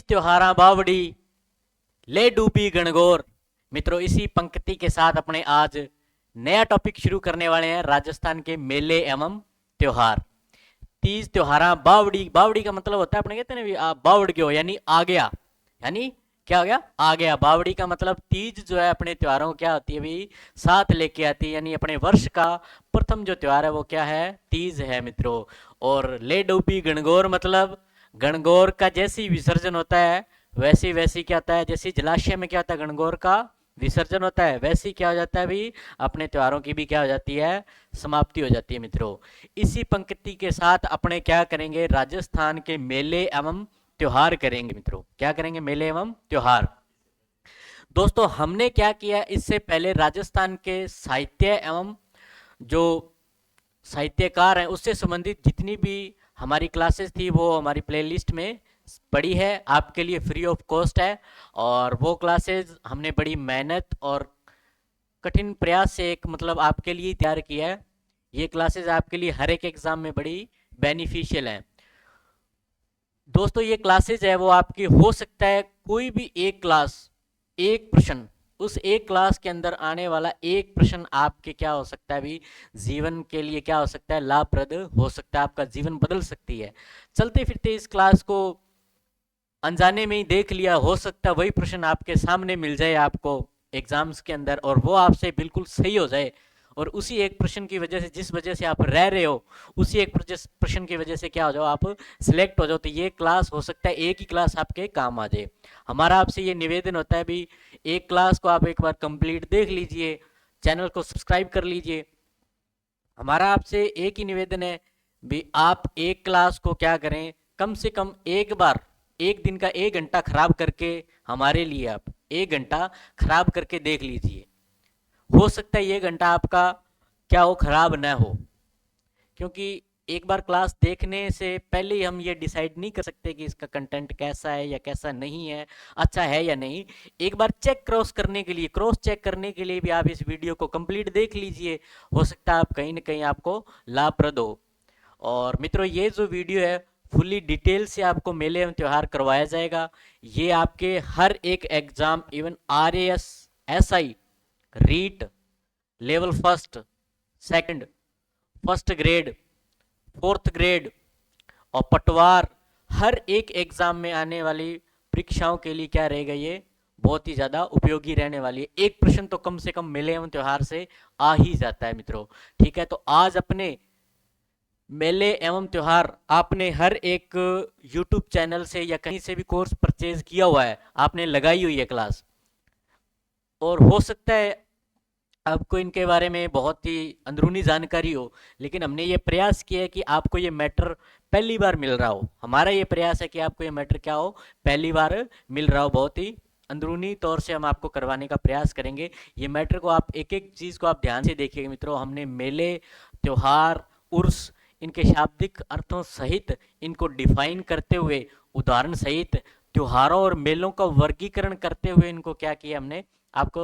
त्योहारा बावड़ी ले डूबी गणगौर। मित्रों, इसी पंक्ति के साथ अपने आज नया टॉपिक शुरू करने वाले हैं, राजस्थान के मेले एवं त्योहार। तीज त्योहारा बावड़ी। बावड़ी का मतलब होता है, अपने कहते हैं ना, आप बावड़ गयो यानी आ गया, यानी क्या हो गया, आ गया। बावड़ी का मतलब तीज जो है अपने त्योहारों को क्या होती है भाई, साथ लेके आती है, यानी अपने वर्ष का प्रथम जो त्योहार है वो क्या है, तीज है मित्रों। और ले डूबी गणगौर मतलब गणगौर का जैसे ही विसर्जन होता है वैसे वैसे क्या होता है, जैसे जलाशय में क्या होता है, गणगौर का विसर्जन होता है, वैसे ही क्या हो जाता है भाई, अपने त्योहारों की भी क्या हो जाती है, समाप्ति हो जाती है मित्रों। इसी पंक्ति के साथ अपने क्या करेंगे, राजस्थान के मेले एवं त्योहार करेंगे मित्रों। क्या करेंगे, मेले एवं त्योहार। दोस्तों, हमने क्या किया, इससे पहले राजस्थान के साहित्य एवं जो साहित्यकार हैं उससे संबंधित जितनी भी हमारी क्लासेस थी वो हमारी प्लेलिस्ट में पड़ी है, आपके लिए फ्री ऑफ कॉस्ट है। और वो क्लासेस हमने बड़ी मेहनत और कठिन प्रयास से एक मतलब आपके लिए तैयार किया है। ये क्लासेस आपके लिए हर एक एग्जाम में बड़ी बेनिफिशियल हैं। दोस्तों, ये क्लासेज है वो आपकी हो सकता है कोई भी एक क्लास, एक प्रश्न, उस एक क्लास के अंदर आने वाला एक प्रश्न आपके क्या हो सकता है भी, जीवन के लिए क्या हो सकता है, लाभप्रद हो सकता है, आपका जीवन बदल सकती है। चलते फिरते इस क्लास को अनजाने में ही देख लिया, हो सकता है वही प्रश्न आपके सामने मिल जाए आपको एग्जाम्स के अंदर, और वो आपसे बिल्कुल सही हो जाए। और उसी एक प्रश्न की वजह से, जिस वजह से आप रह रहे हो, उसी एक प्रश्न की वजह से क्या हो जाओ, आप सिलेक्ट हो जाओ। तो ये क्लास हो सकता है एक ही क्लास आपके काम आ जाए। हमारा आपसे ये निवेदन होता है भी, एक क्लास को आप एक बार कंप्लीट देख लीजिए, चैनल को सब्सक्राइब कर लीजिए। हमारा आपसे एक ही निवेदन है भी, आप एक क्लास को क्या करें, कम से कम एक बार, एक दिन का 1 घंटा खराब करके, हमारे लिए आप 1 घंटा खराब करके देख लीजिए। हो सकता है ये घंटा आपका क्या हो, खराब ना हो। क्योंकि एक बार क्लास देखने से पहले ही हम ये डिसाइड नहीं कर सकते कि इसका कंटेंट कैसा है या कैसा नहीं है, अच्छा है या नहीं। एक बार चेक क्रॉस करने के लिए, क्रॉस चेक करने के लिए भी आप इस वीडियो को कंप्लीट देख लीजिए, हो सकता है आप कहीं ना कहीं आपको लाभप्रद हो। और मित्रों, ये जो वीडियो है फुल्ली डिटेल से आपको मेले एवं त्योहार करवाया जाएगा। ये आपके हर एक exam, even RAS, SI, REET, level first, second, first grade, fourth grade और पटवार, हर एक एग्जाम में आने वाली परीक्षाओं के लिए क्या रहेगा, ये बहुत ही ज्यादा उपयोगी रहने वाली है। एक प्रश्न तो कम से कम मेले एवं त्योहार से आ ही जाता है मित्रों। ठीक है, तो आज अपने मेले एवं त्योहार आपने हर एक यूट्यूब चैनल से या कहीं से भी कोर्स परचेज किया हुआ है, आपने लगाई हुई है क्लास, और हो सकता है आपको इनके बारे में बहुत ही अंदरूनी जानकारी हो, लेकिन हमने ये प्रयास किया है कि आपको ये मैटर पहली बार मिल रहा हो। हमारा ये प्रयास है कि आपको ये मैटर क्या हो, पहली बार मिल रहा हो। बहुत ही अंदरूनी तौर से हम आपको करवाने का प्रयास करेंगे। ये मैटर को आप एक एक चीज़ को आप ध्यान से देखिएगा मित्रों। हमने मेले, त्योहार, उर्स, इनके शाब्दिक अर्थों सहित, इनको डिफाइन करते हुए, उदाहरण सहित, त्योहारों और मेलों का वर्गीकरण करते हुए इनको क्या किया, हमने आपको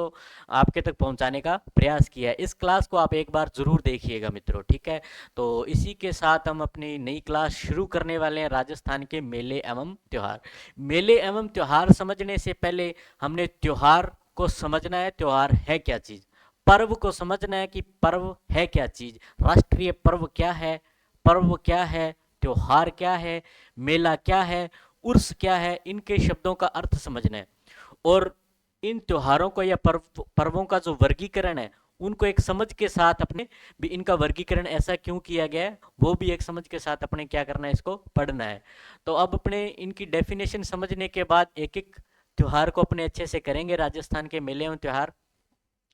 आपके तक पहुंचाने का प्रयास किया है। इस क्लास को आप एक बार जरूर देखिएगा मित्रों। ठीक है, तो इसी के साथ हम अपनी नई क्लास शुरू करने वाले हैं, राजस्थान के मेले एवं त्योहार। मेले एवं त्योहार समझने से पहले हमने त्योहार को समझना है, त्योहार है क्या चीज। पर्व को समझना है कि पर्व है क्या चीज, राष्ट्रीय पर्व क्या है, पर्व क्या है, त्योहार क्या है, मेला क्या है, उर्स क्या है, इनके शब्दों का अर्थ समझना है। और इन त्योहारों को या पर्वों का जो वर्गीकरण है, उनको एक समझ के साथ अपने भी, इनका वर्गीकरण ऐसा क्यों किया गया है वो भी एक समझ के साथ अपने क्या करना है, इसको पढ़ना है। तो अब अपने इनकी डेफिनेशन समझने के बाद एक एक त्योहार को अपने अच्छे से करेंगे, राजस्थान के मेले एवं त्योहार।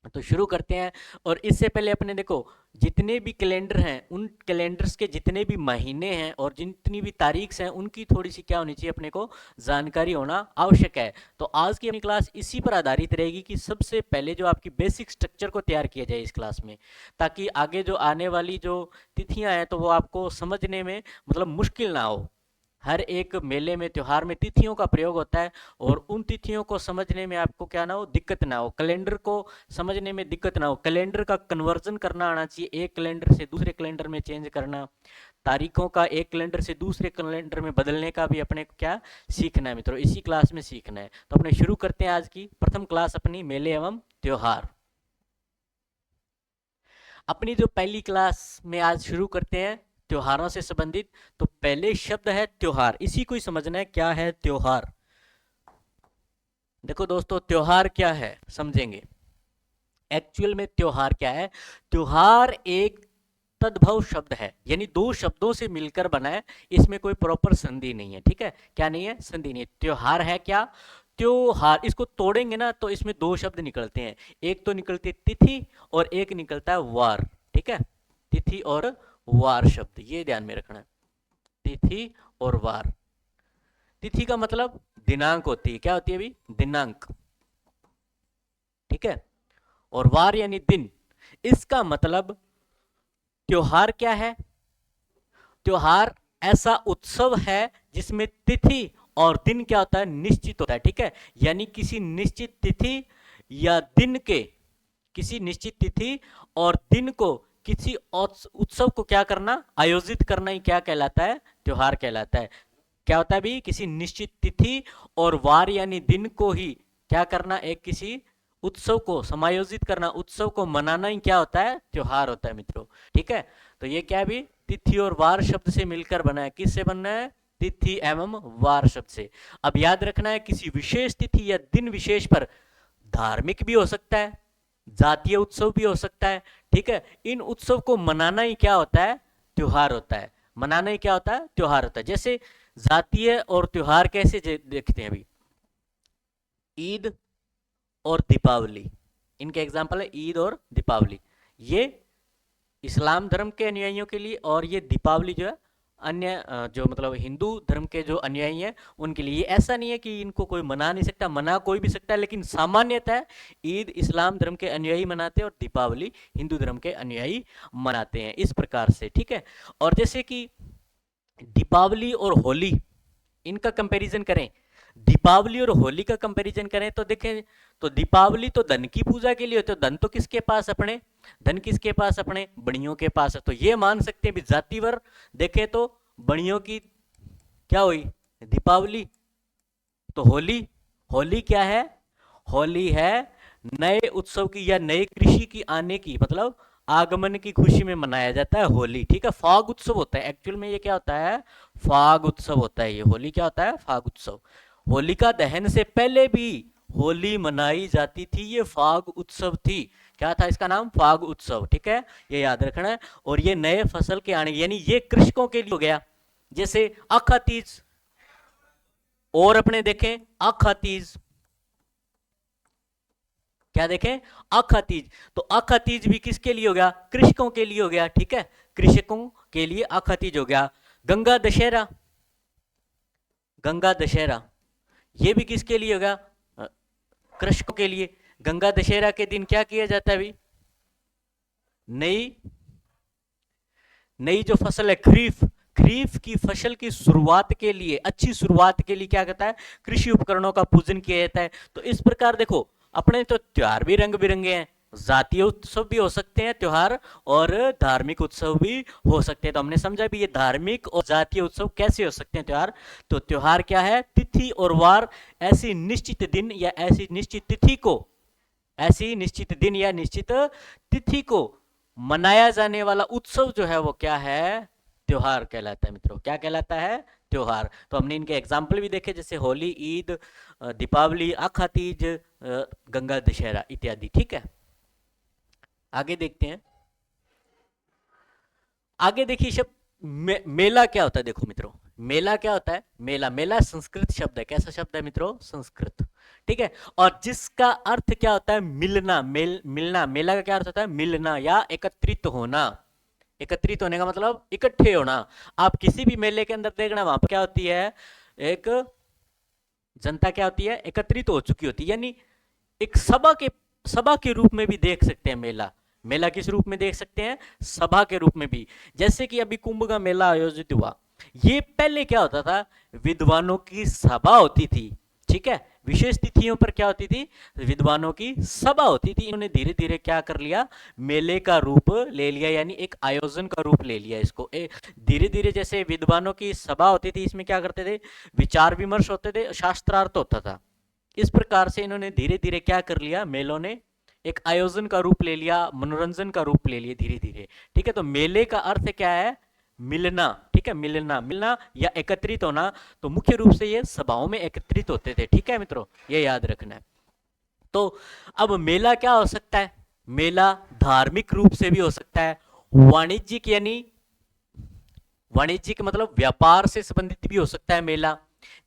तो शुरू करते हैं। और इससे पहले अपने देखो, जितने भी कैलेंडर हैं, उन कैलेंडर्स के जितने भी महीने हैं और जितनी भी तारीख हैं, उनकी थोड़ी सी क्या होनी चाहिए, अपने को जानकारी होना आवश्यक है। तो आज की अपनी क्लास इसी पर आधारित रहेगी कि सबसे पहले जो आपकी बेसिक स्ट्रक्चर को तैयार किया जाए इस क्लास में, ताकि आगे जो आने वाली जो तिथियां हैं तो वो आपको समझने में मतलब मुश्किल ना हो। हर एक मेले में, त्योहार में तिथियों का प्रयोग होता है, और उन तिथियों को समझने में आपको क्या ना हो, दिक्कत ना हो, कैलेंडर को समझने में दिक्कत ना हो, कैलेंडर का कन्वर्जन करना आना चाहिए, एक कैलेंडर से दूसरे कैलेंडर में चेंज करना, तारीखों का एक कैलेंडर से दूसरे कैलेंडर में बदलने का भी अपने को क्या सीखना है मित्रों, इसी क्लास में सीखना है। तो अपने शुरू करते हैं आज की प्रथम क्लास अपनी, मेले एवं त्योहार। अपनी जो पहली क्लास में आज शुरू करते हैं त्योहारों से संबंधित, तो पहले शब्द है त्योहार, इसी को ही समझना है क्या है त्योहार। देखो दोस्तों, त्योहार क्या है समझेंगे। एक्चुअल में त्योहार क्या है? त्योहार एक तद्भव शब्द है, यानी दो शब्दों से मिलकर बना है, इसमें कोई प्रॉपर संधि नहीं है, ठीक है, क्या नहीं है, संधि नहीं है। त्योहार है क्या? त्योहार, इसको तोड़ेंगे ना तो इसमें दो शब्द निकलते हैं, एक तो निकलती है तिथि और एक निकलता है वार, ठीक है, तिथि और वार शब्द, ये ध्यान में रखना है, तिथि और वार। तिथि का मतलब दिनांक होती है, क्या होती है अभी, दिनांक, ठीक है, और वार यानी दिन। इसका मतलब त्योहार क्या है? त्योहार ऐसा उत्सव है जिसमें तिथि और दिन क्या होता है, निश्चित होता है, ठीक है, यानी किसी निश्चित तिथि या दिन के, किसी निश्चित तिथि और दिन को, किसी उत्सव को क्या करना, आयोजित करना ही क्या कहलाता है, त्योहार कहलाता है। क्या होता है भी, किसी निश्चित तिथि और वार यानी दिन को ही क्या करना, एक किसी उत्सव को समायोजित करना, उत्सव को मनाना ही क्या होता है, त्योहार होता है मित्रों, ठीक है। तो ये क्या भी, तिथि और वार शब्द से मिलकर बना है, किससे बनना है, तिथि एवं वार शब्द से। अब याद रखना है, किसी विशेष तिथि या दिन विशेष पर धार्मिक भी हो सकता है, जातीय उत्सव भी हो सकता है, ठीक है, इन उत्सव को मनाना ही क्या होता है, त्योहार होता है, मनाना ही क्या होता है, त्योहार होता है। जैसे जातीय और त्योहार कैसे देखते हैं अभी, ईद और दीपावली, इनके एग्जाम्पल है ईद और दीपावली, ये इस्लाम धर्म के अनुयायियों के लिए, और ये दीपावली जो है अन्य जो मतलब हिंदू धर्म के जो अनुयायी हैं उनके लिए। ऐसा नहीं है कि इनको कोई मना नहीं सकता, मना कोई भी सकता है, लेकिन सामान्यतः ईद इस्लाम धर्म के अनुयायी मनाते हैं और दीपावली हिंदू धर्म के अनुयायी मनाते हैं, इस प्रकार से, ठीक है। और जैसे कि दीपावली और होली, इनका कंपैरिजन करें, दीपावली और होली का कंपैरिजन करें तो देखें, तो दीपावली तो धन की पूजा के लिए होती है, धन तो किसके पास, अपने धन किसके पास, अपने बड़ियों के पास है। तो ये मान सकते हैं भी जातिवर देखें तो बड़ियों की क्या हुई, दीपावली। तो होली, होली क्या है, होली है नए उत्सव की या नए कृषि की आने की, मतलब आगमन की खुशी में मनाया जाता है होली, ठीक है, फाग उत्सव होता है, एक्चुअल में ये क्या होता है, फाग उत्सव होता है, ये होली क्या होता है, फाग उत्सव। होलिका दहन से पहले भी होली मनाई जाती थी, ये फाग उत्सव थी, क्या था इसका नाम, फाग उत्सव, ठीक है, ये याद रखना है। और ये नए फसल के आने, यानी ये कृषकों के लिए हो गया। जैसे आखा तीज, और अपने देखें आखा तीज, क्या देखें, आखा तीज, तो आखा तीज भी किसके लिए हो गया, कृषकों के लिए हो गया, ठीक है, कृषकों के लिए आखा तीज हो गया। गंगा दशहरा, गंगा दशहरा ये भी किसके लिए होगा, कृषकों के लिए। गंगा दशहरा के दिन क्या किया जाता है अभी, नई नई जो फसल है खरीफ, खरीफ की फसल की शुरुआत के लिए, अच्छी शुरुआत के लिए क्या कहता है, कृषि उपकरणों का पूजन किया जाता है। तो इस प्रकार देखो, अपने तो त्योहार भी रंग बिरंगे हैं, जातीय उत्सव भी हो सकते हैं त्योहार, और धार्मिक उत्सव भी हो सकते हैं। तो हमने समझा भी ये धार्मिक और जातीय उत्सव कैसे हो सकते हैं त्योहार। तो त्योहार क्या है, तिथि और वार, ऐसी निश्चित दिन या ऐसी निश्चित तिथि को, ऐसी निश्चित दिन या निश्चित तिथि को मनाया जाने वाला उत्सव जो है वो क्या है, त्योहार कहलाता है मित्रों, क्या कहलाता है, त्योहार। तो हमने इनके एग्जाम्पल भी देखे, जैसे होली, ईद, दीपावली, आखा तीज, गंगा दशहरा इत्यादि, ठीक है। आगे देखते हैं, आगे देखिए शब्द मेला क्या होता है। देखो मित्रों, मेला क्या होता है, मेला, मेला संस्कृत शब्द है, कैसा शब्द है मित्रों, संस्कृत, ठीक है, और जिसका अर्थ क्या होता है, मिलना, मिलना, मेला का क्या अर्थ होता है, मिलना या एकत्रित होना। एकत्रित होने का मतलब इकट्ठे होना। आप किसी भी मेले के अंदर देखना, वहां पर क्या होती है, एक जनता क्या होती है, एकत्रित हो चुकी होती है, यानी एक सभा के रूप में भी देख सकते हैं मेला। मेला किस रूप में देख सकते हैं, सभा के रूप में भी। जैसे कि अभी कुंभ का मेला आयोजित हुआ, ये पहले क्या होता था, विद्वानों की सभा होती थी, ठीक है, विशेष तिथियों पर क्या होती थी, विद्वानों की सभा होती थी। इन्होंने धीरे धीरे क्या कर लिया, मेले का रूप ले लिया, यानी एक आयोजन का रूप ले लिया इसको। धीरे धीरे जैसे विद्वानों की सभा होती थी, इसमें क्या करते थे, विचार विमर्श होते थे, शास्त्रार्थ होता था। इस प्रकार से इन्होंने धीरे धीरे क्या कर लिया, मेलों ने एक आयोजन का रूप ले लिया, मनोरंजन का रूप ले लिया धीरे धीरे, ठीक है। तो मेले का अर्थ क्या है, मिलना, ठीक है, मिलना, मिलना या एकत्रित होना। तो मुख्य रूप से ये सभाओं में एकत्रित होते थे, ठीक है मित्रों, ये याद रखना है। तो अब मेला क्या हो सकता है, मेला धार्मिक रूप से भी हो सकता है, वाणिज्यिक यानी वाणिज्यिक मतलब व्यापार से संबंधित भी हो सकता है मेला।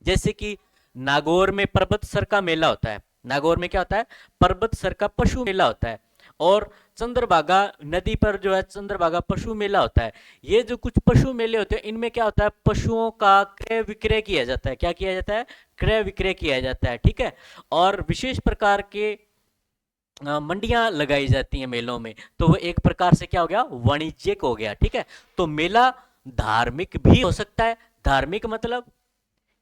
जैसे कि नागौर में पर्वतसर का मेला होता है, नागौर में क्या होता है, पर्वतसर का पशु मेला होता है। और चंद्रभागा नदी पर जो है चंद्रभागा पशु मेला होता है। ये जो कुछ पशु मेले होते हैं, इनमें क्या होता है, पशुओं का क्रय विक्रय किया जाता है। क्या किया जाता है, क्रय विक्रय किया जाता है, ठीक है। और विशेष प्रकार के मंडियां लगाई जाती हैं मेलों में। तो वो एक प्रकार से क्या हो गया, वाणिज्यिक हो गया, ठीक है। तो मेला धार्मिक भी हो सकता है। धार्मिक मतलब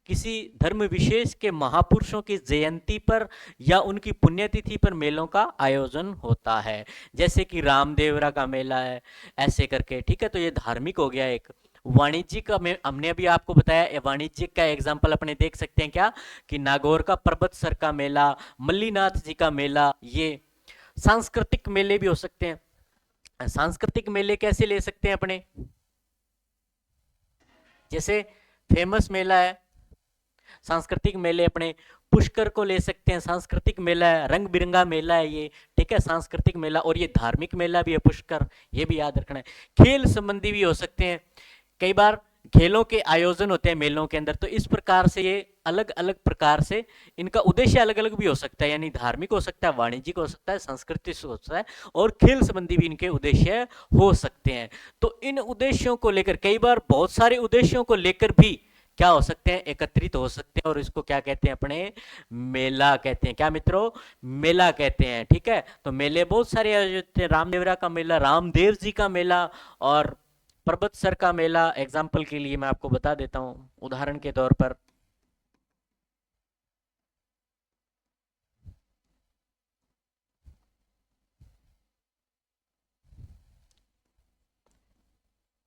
किसी धर्म विशेष के महापुरुषों की जयंती पर या उनकी पुण्यतिथि पर मेलों का आयोजन होता है। जैसे कि रामदेवरा का मेला है, ऐसे करके, ठीक है। तो ये धार्मिक हो गया एक। वाणिज्यिक का हमने अभी आपको बताया, वाणिज्यिक का एग्जाम्पल अपने देख सकते हैं क्या, कि नागौर का पर्वतसर का मेला, मल्लीनाथ जी का मेला। ये सांस्कृतिक मेले भी हो सकते हैं। सांस्कृतिक मेले कैसे ले सकते हैं अपने, जैसे फेमस मेला है सांस्कृतिक मेले, अपने पुष्कर को ले सकते हैं, सांस्कृतिक मेला है, रंग बिरंगा मेला है ये, ठीक है, सांस्कृतिक मेला। और ये धार्मिक मेला भी है पुष्कर, ये भी याद रखना है। खेल संबंधी भी हो सकते हैं, कई बार खेलों के आयोजन होते हैं मेलों के अंदर। तो इस प्रकार से ये अलग अलग प्रकार से इनका उद्देश्य अलग अलग भी हो सकता है, यानी धार्मिक हो सकता है, वाणिज्यिक हो सकता है, सांस्कृतिक हो सकता है, और खेल संबंधी भी इनके उद्देश्य हो सकते हैं। तो इन उद्देश्यों को लेकर, कई बार बहुत सारे उद्देश्यों को लेकर भी क्या हो सकते हैं, एकत्रित हो सकते हैं। और इसको क्या कहते हैं अपने, मेला कहते हैं। क्या मित्रों, मेला कहते हैं, ठीक है। तो मेले बहुत सारे आयोजित हैं, रामदेवरा का मेला, रामदेव जी का मेला, और पर्वतसर का मेला। एग्जाम्पल के लिए मैं आपको बता देता हूं, उदाहरण के तौर पर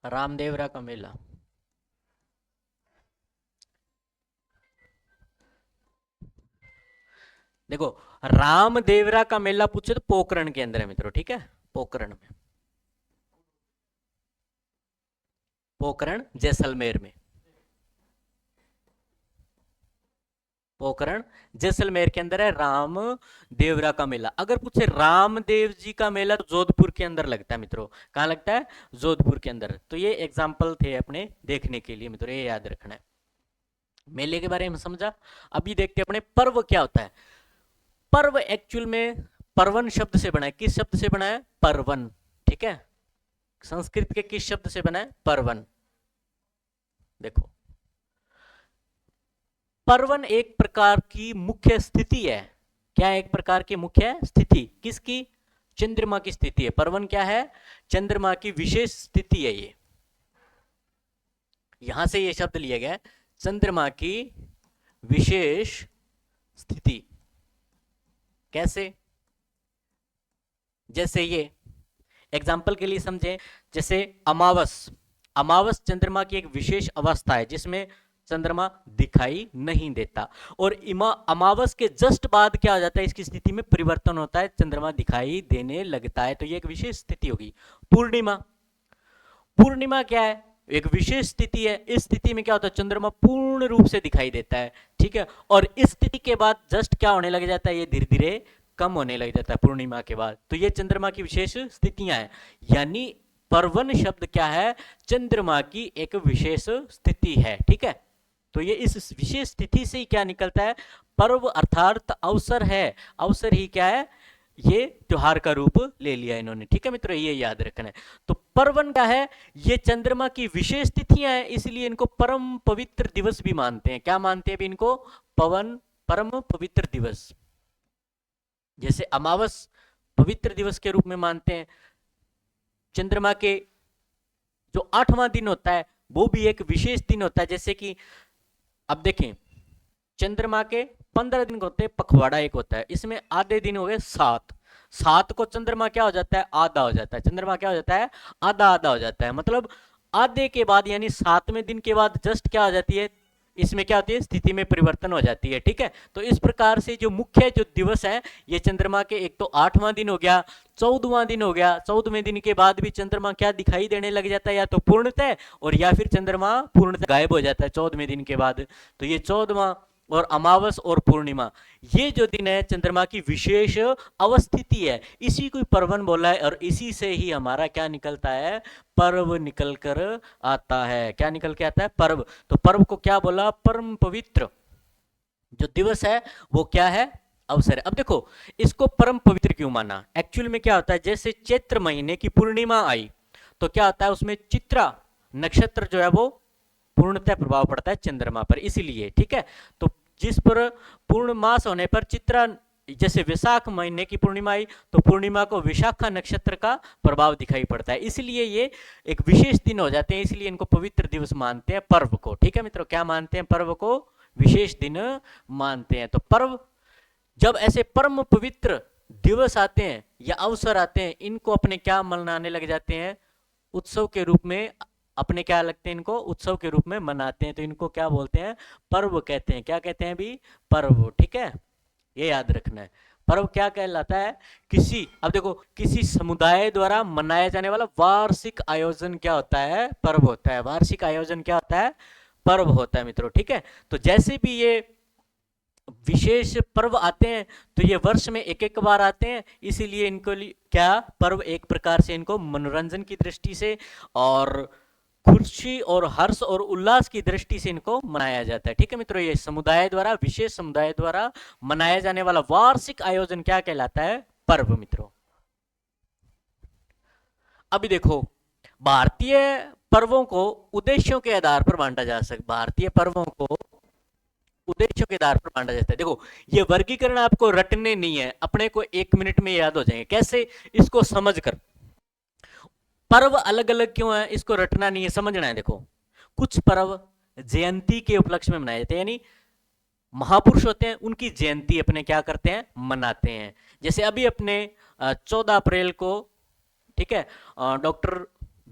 रामदेवरा का मेला, देखो रामदेवरा का मेला पूछे तो पोखरण के अंदर है मित्रों, ठीक है, पोखरण में, पोखरण जैसलमेर में, पोखरण जैसलमेर के अंदर है राम देवरा का मेला। अगर पूछे रामदेव जी का मेला तो जोधपुर के अंदर लगता है मित्रों। कहां लगता है, जोधपुर के अंदर। तो ये एग्जाम्पल थे अपने देखने के लिए मित्रों, ये याद रखना है। मेले के बारे में समझा। अभी देखते हैं अपने पर्व क्या होता है। पर्व एक्चुअल में पर्वन शब्द से बना है। किस शब्द से बना है, पर्वन, ठीक है। संस्कृत के किस शब्द से बना है, पर्वन। देखो पर्वन एक प्रकार की मुख्य स्थिति है। क्या है, एक प्रकार की मुख्य स्थिति, किसकी, चंद्रमा की स्थिति है। पर्वन क्या है, चंद्रमा की विशेष स्थिति है। ये यहां से ये शब्द लिया गया है, चंद्रमा की विशेष स्थिति। कैसे, जैसे ये एग्जाम्पल के लिए समझें, जैसे अमावस, अमावस चंद्रमा की एक विशेष अवस्था है जिसमें चंद्रमा दिखाई नहीं देता। और अमावस के जस्ट बाद क्या हो जाता है, इसकी स्थिति में परिवर्तन होता है, चंद्रमा दिखाई देने लगता है। तो ये एक विशेष स्थिति होगी। पूर्णिमा, पूर्णिमा क्या है, एक विशेष स्थिति है। इस स्थिति में क्या होता है, चंद्रमा पूर्ण रूप से दिखाई देता है, ठीक है। और इस स्थिति के बाद जस्ट क्या होने लग जाता है, ये धीरे धीरे कम होने लग जाता है पूर्णिमा के बाद। तो ये चंद्रमा की विशेष स्थितियां हैं। यानी पर्वन शब्द क्या है, चंद्रमा की एक विशेष स्थिति है, ठीक है। तो ये इस विशेष स्थिति से ही क्या निकलता है, पर्व अर्थात अवसर है। अवसर ही क्या है, ये त्योहार का रूप ले लिया इन्होंने, ठीक है मित्रों, ये याद रखना है। तो पर्वन क्या है, ये चंद्रमा की विशेष तिथियां हैं, इसलिए इनको परम पवित्र दिवस भी मानते हैं। क्या मानते हैं इनको, परम पवित्र दिवस। जैसे अमावस पवित्र दिवस के रूप में मानते हैं। चंद्रमा के जो 8वां दिन होता है वो भी एक विशेष दिन होता है। जैसे कि अब देखें, चंद्रमा के 15 दिन होते हैं, पखवाड़ा एक होता है, इसमें आधे दिन हो गए 7। 7 को चंद्रमा क्या हो जाता है, आधा हो जाता है। चंद्रमा क्या हो जाता है, आधा आधा हो जाता है। मतलब आधे के बाद यानी 7वें दिन के बाद जस्ट क्या हो जाती है, इसमें क्या होती है, स्थिति में परिवर्तन हो जाती है। ठीक है, तो इस प्रकार से जो मुख्य जो दिवस है ये चंद्रमा के, एक तो 8वां दिन हो गया, 14वां दिन हो गया। 14वें दिन के बाद भी चंद्रमा क्या दिखाई देने लग जाता है, या तो पूर्णतः और या फिर चंद्रमा पूर्णतः गायब हो जाता है 14वें दिन के बाद। तो ये 14वां और अमावस और पूर्णिमा, ये जो दिन है चंद्रमा की विशेष अवस्थिति है, इसी को पर्वन बोला है। और इसी से ही हमारा क्या निकलता है, पर्व निकल कर आता है। क्या निकल के आता है, पर्व। तो पर्व को क्या बोला, परम पवित्र जो दिवस है वो क्या है, अवसर है। अब देखो इसको परम पवित्र क्यों माना, एक्चुअल में क्या होता है, जैसे चैत्र महीने की पूर्णिमा आई तो क्या होता है, उसमें चित्रा नक्षत्र जो है वो पूर्णतः प्रभाव पड़ता है चंद्रमा पर, इसीलिए। ठीक है, तो जिस पर पूर्ण मास होने पर चित्रा, जैसे विशाख महीने की पूर्णिमा आई तो पूर्णिमा को विशाखा नक्षत्र का प्रभाव दिखाई पड़ता है, इसलिए ये एक विशेष दिन हो जाते हैं, इसलिए इनको पवित्र दिवस मानते हैं, पर्व को। ठीक है मित्रों, क्या मानते हैं, पर्व को विशेष दिन मानते हैं। तो पर्व, जब ऐसे परम पवित्र दिवस आते हैं या अवसर आते हैं, इनको अपने क्या मनाने लग जाते हैं, उत्सव के रूप में अपने क्या लगते हैं, इनको उत्सव के रूप में मनाते हैं। तो इनको क्या बोलते हैं, पर्व कहते हैं। क्या कहते हैं भी, पर्व। ठीक है, ये याद रखना है। पर्व क्या कहलाता है, किसी, अब देखो किसी समुदाय द्वारा मनाया जाने वाला वार्षिक आयोजन क्या होता है, पर्व होता है। वार्षिक आयोजन क्या होता है, पर्व होता है मित्रों। ठीक है, तो जैसे भी ये विशेष पर्व आते हैं तो ये वर्ष में एक एक बार आते हैं, इसीलिए इनको क्या, पर्व एक प्रकार से इनको मनोरंजन की दृष्टि से और खुशी और हर्ष और उल्लास की दृष्टि से इनको मनाया जाता है। ठीक है मित्रों, ये समुदाय द्वारा, विशेष समुदाय द्वारा मनाया जाने वाला वार्षिक आयोजन क्या कहलाता है, पर्व मित्रों। अभी देखो, भारतीय पर्वों को उद्देश्यों के आधार पर बांटा जा सकता, भारतीय पर्वों को उद्देश्यों के आधार पर बांटा जाता है। देखो ये वर्गीकरण आपको रटने नहीं है, अपने को 1 मिनट में याद हो जाएंगे। कैसे, इसको समझकर, पर्व अलग अलग क्यों है, इसको रटना नहीं है, समझना है। देखो कुछ पर्व जयंती के उपलक्ष्य में मनाए जाते हैं, यानी महापुरुष होते हैं उनकी जयंती अपने क्या करते हैं, मनाते हैं। जैसे अभी अपने 14 अप्रैल को, ठीक है, डॉक्टर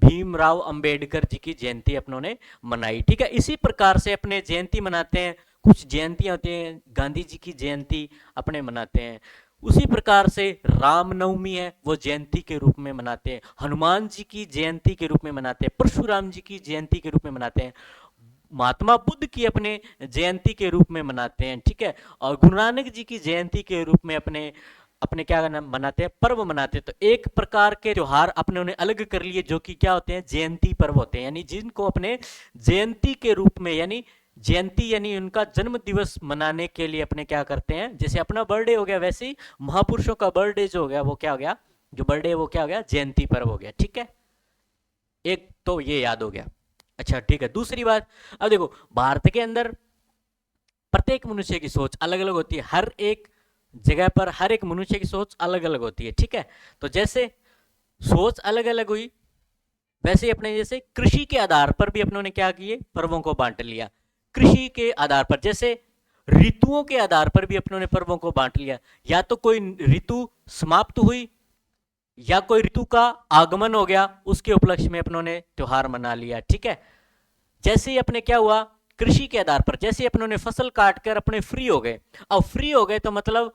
भीमराव अंबेडकर जी की जयंती अपनों ने मनाई। ठीक है, इसी प्रकार से अपने जयंती मनाते हैं। कुछ जयंतियां होती हैं, गांधी जी की जयंती अपने मनाते हैं। उसी प्रकार से रामनवमी है, वो जयंती के रूप में मनाते हैं। हनुमान जी की जयंती के रूप में मनाते हैं। परशुराम जी की जयंती के रूप में मनाते हैं। महात्मा बुद्ध की अपने जयंती के रूप में मनाते हैं। ठीक है, और गुरु नानक जी की जयंती के रूप में अपने अपने क्या मनाते हैं, पर्व मनाते हैं। तो एक प्रकार के त्योहार अपने उन्हें अलग कर लिए, जो कि क्या होते हैं, जयंती पर्व होते हैं, यानी जिनको अपने जयंती के रूप में, यानी जयंती यानी उनका जन्म दिवस मनाने के लिए अपने क्या करते हैं, जैसे अपना बर्थडे हो गया वैसे ही महापुरुषों का बर्थडे जो हो गया वो क्या हो गया, जो बर्थडे वो क्या हो गया, जयंती पर्व हो गया। ठीक है, एक तो ये याद हो गया। अच्छा ठीक है, दूसरी बात, अब देखो भारत के अंदर प्रत्येक मनुष्य की सोच अलग अलग होती है, हर एक जगह पर हर एक मनुष्य की सोच अलग अलग होती है। ठीक है, तो जैसे सोच अलग अलग हुई, वैसे ही अपने जैसे कृषि के आधार पर भी अपनों ने क्या किए, पर्वों को बांट लिया। कृषि के आधार पर, जैसे ऋतुओं के आधार पर भी अपनों ने पर्वों को बांट लिया। या तो कोई ऋतु समाप्त हुई या कोई ऋतु का आगमन हो गया, उसके उपलक्ष्य में अपनों ने त्योहार मना लिया। ठीक है, जैसे ही अपने क्या हुआ, कृषि के आधार पर, जैसे अपनों ने फसल काट कर अपने फ्री हो गए। अब फ्री हो गए तो मतलब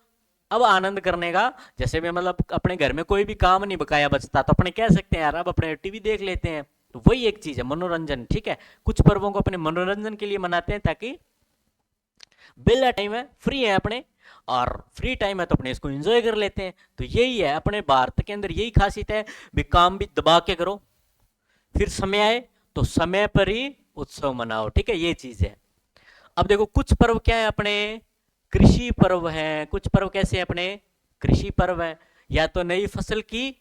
अब आनंद करने का, जैसे भी मतलब अपने घर में कोई भी काम नहीं बकाया बचता तो अपने कह सकते हैं यार अब अपने टीवी देख लेते हैं, तो वही एक चीज है मनोरंजन। ठीक है, कुछ पर्वों को अपने मनोरंजन के लिए मनाते हैं, ताकि बेला टाइम है, फ्री है अपने, और फ्री टाइम है तो अपने इसको एंजॉय कर लेते हैं। तो यही है अपने भारत के अंदर, यही खासियत है भी, काम भी दबा के करो, फिर समय आए तो समय पर ही उत्सव मनाओ। ठीक है, ये चीज है। अब देखो कुछ पर्व क्या है अपने, कृषि पर्व हैं। कुछ पर्व कैसे हैं अपने, कृषि पर्व हैं, या तो नई फसल की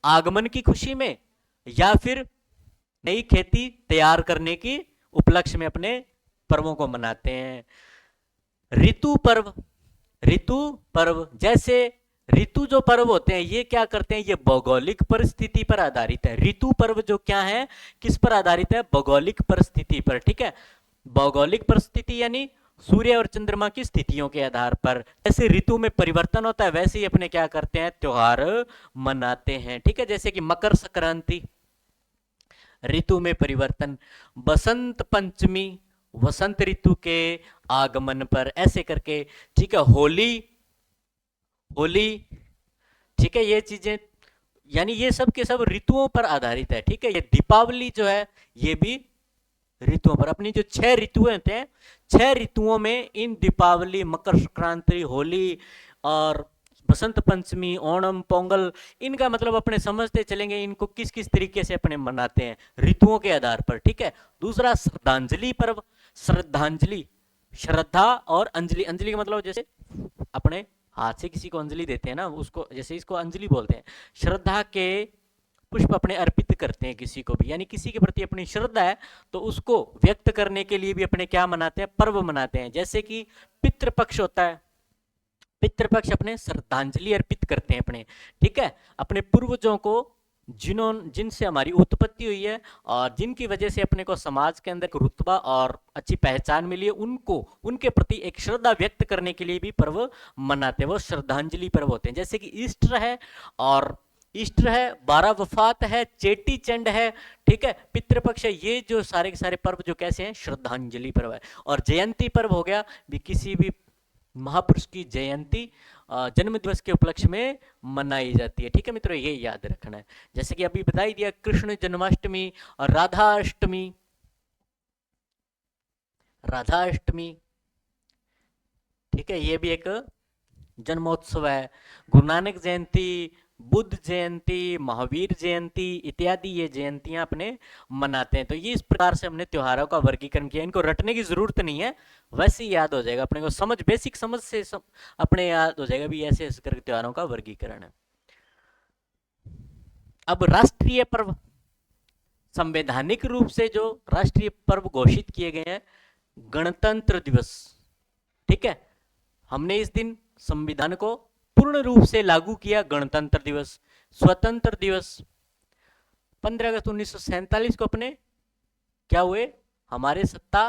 आगमन की खुशी में, या फिर नई खेती तैयार करने की उपलक्ष्य में अपने पर्वों को मनाते हैं। ऋतु पर्व, ऋतु पर्व जैसे ऋतु जो पर्व होते हैं ये क्या करते हैं, ये भौगोलिक परिस्थिति पर आधारित है। ऋतु पर्व जो क्या है, किस पर आधारित है, भौगोलिक परिस्थिति पर। ठीक है, भौगोलिक परिस्थिति यानी सूर्य और चंद्रमा की स्थितियों के आधार पर जैसे ऋतु में परिवर्तन होता है वैसे ही अपने क्या करते हैं, त्योहार मनाते हैं। ठीक है, जैसे कि मकर संक्रांति, ऋतु में परिवर्तन, बसंत पंचमी, वसंत ऋतु के आगमन पर, ऐसे करके। ठीक है, होली, होली, ठीक है, ये चीजें यानी ये सब के सब ऋतुओं पर आधारित है। ठीक है, ये दीपावली जो है ये भी ऋतुओं पर। अपनी जो 6 ऋतुएं होते हैं, 6 ऋतुओं में इन दीपावली, मकर संक्रांति, होली और बसंत पंचमी, ओणम, पोंगल, इनका मतलब अपने समझते चलेंगे इनको किस किस तरीके से अपने मनाते हैं ऋतुओं के आधार पर। ठीक है, दूसरा श्रद्धांजलि पर्व। श्रद्धांजलि, श्रद्धा और अंजलि, अंजलि का मतलब जैसे अपने हाथ से किसी को अंजलि देते हैं ना, उसको जैसे इसको अंजलि बोलते हैं। श्रद्धा के पुष्प अपने अर्पित करते हैं किसी को भी, यानी किसी के प्रति अपनी श्रद्धा है तो उसको व्यक्त करने के लिए भी अपने क्या मनाते हैं, पर्व मनाते हैं। जैसे कि पितृपक्ष होता है, पितृपक्ष अपने श्रद्धांजलि अर्पित करते हैं अपने। ठीक है, अपने पूर्वजों को जिनसे हमारी उत्पत्ति हुई है और जिनकी वजह से अपने को समाज के अंदर रुतबा और अच्छी पहचान मिली है, उनको, उनके प्रति एक श्रद्धा व्यक्त करने के लिए भी पर्व मनाते हैं, वो श्रद्धांजलि पर्व होते हैं। जैसे कि ईस्टर है, और ईस्टर है, 12 वफात है, चेटी चंड है। ठीक है, पितृपक्ष है, ये जो सारे के सारे पर्व जो कैसे हैं, श्रद्धांजलि पर्व है। और जयंती पर्व हो गया भी, किसी भी महापुरुष की जयंती जन्म दिवस के उपलक्ष्य में मनाई जाती है। ठीक है मित्रों, ये याद रखना है। जैसे कि अभी बता ही दिया, कृष्ण जन्माष्टमी और राधा अष्टमी, राधा अष्टमी, ठीक है, ये भी एक जन्मोत्सव है। गुरु नानक जयंती, बुद्ध जयंती, महावीर जयंती इत्यादि ये जयंतियां अपने मनाते हैं। तो ये इस प्रकार से हमने त्योहारों का वर्गीकरण किया, इनको रटने की जरूरत नहीं है, वैसे ही याद हो जाएगा अपने को, समझ, बेसिक समझ से अपने याद हो जाएगा भी, ऐसे ऐसे करके त्योहारों का वर्गीकरण है। अब राष्ट्रीय पर्व, संवैधानिक रूप से जो राष्ट्रीय पर्व घोषित किए गए हैं, गणतंत्र दिवस। ठीक है, हमने इस दिन संविधान को पूर्ण रूप से लागू किया, गणतंत्र दिवस। स्वतंत्र दिवस, 15 अगस्त 1947 को अपने क्या हुए, हमारे सत्ता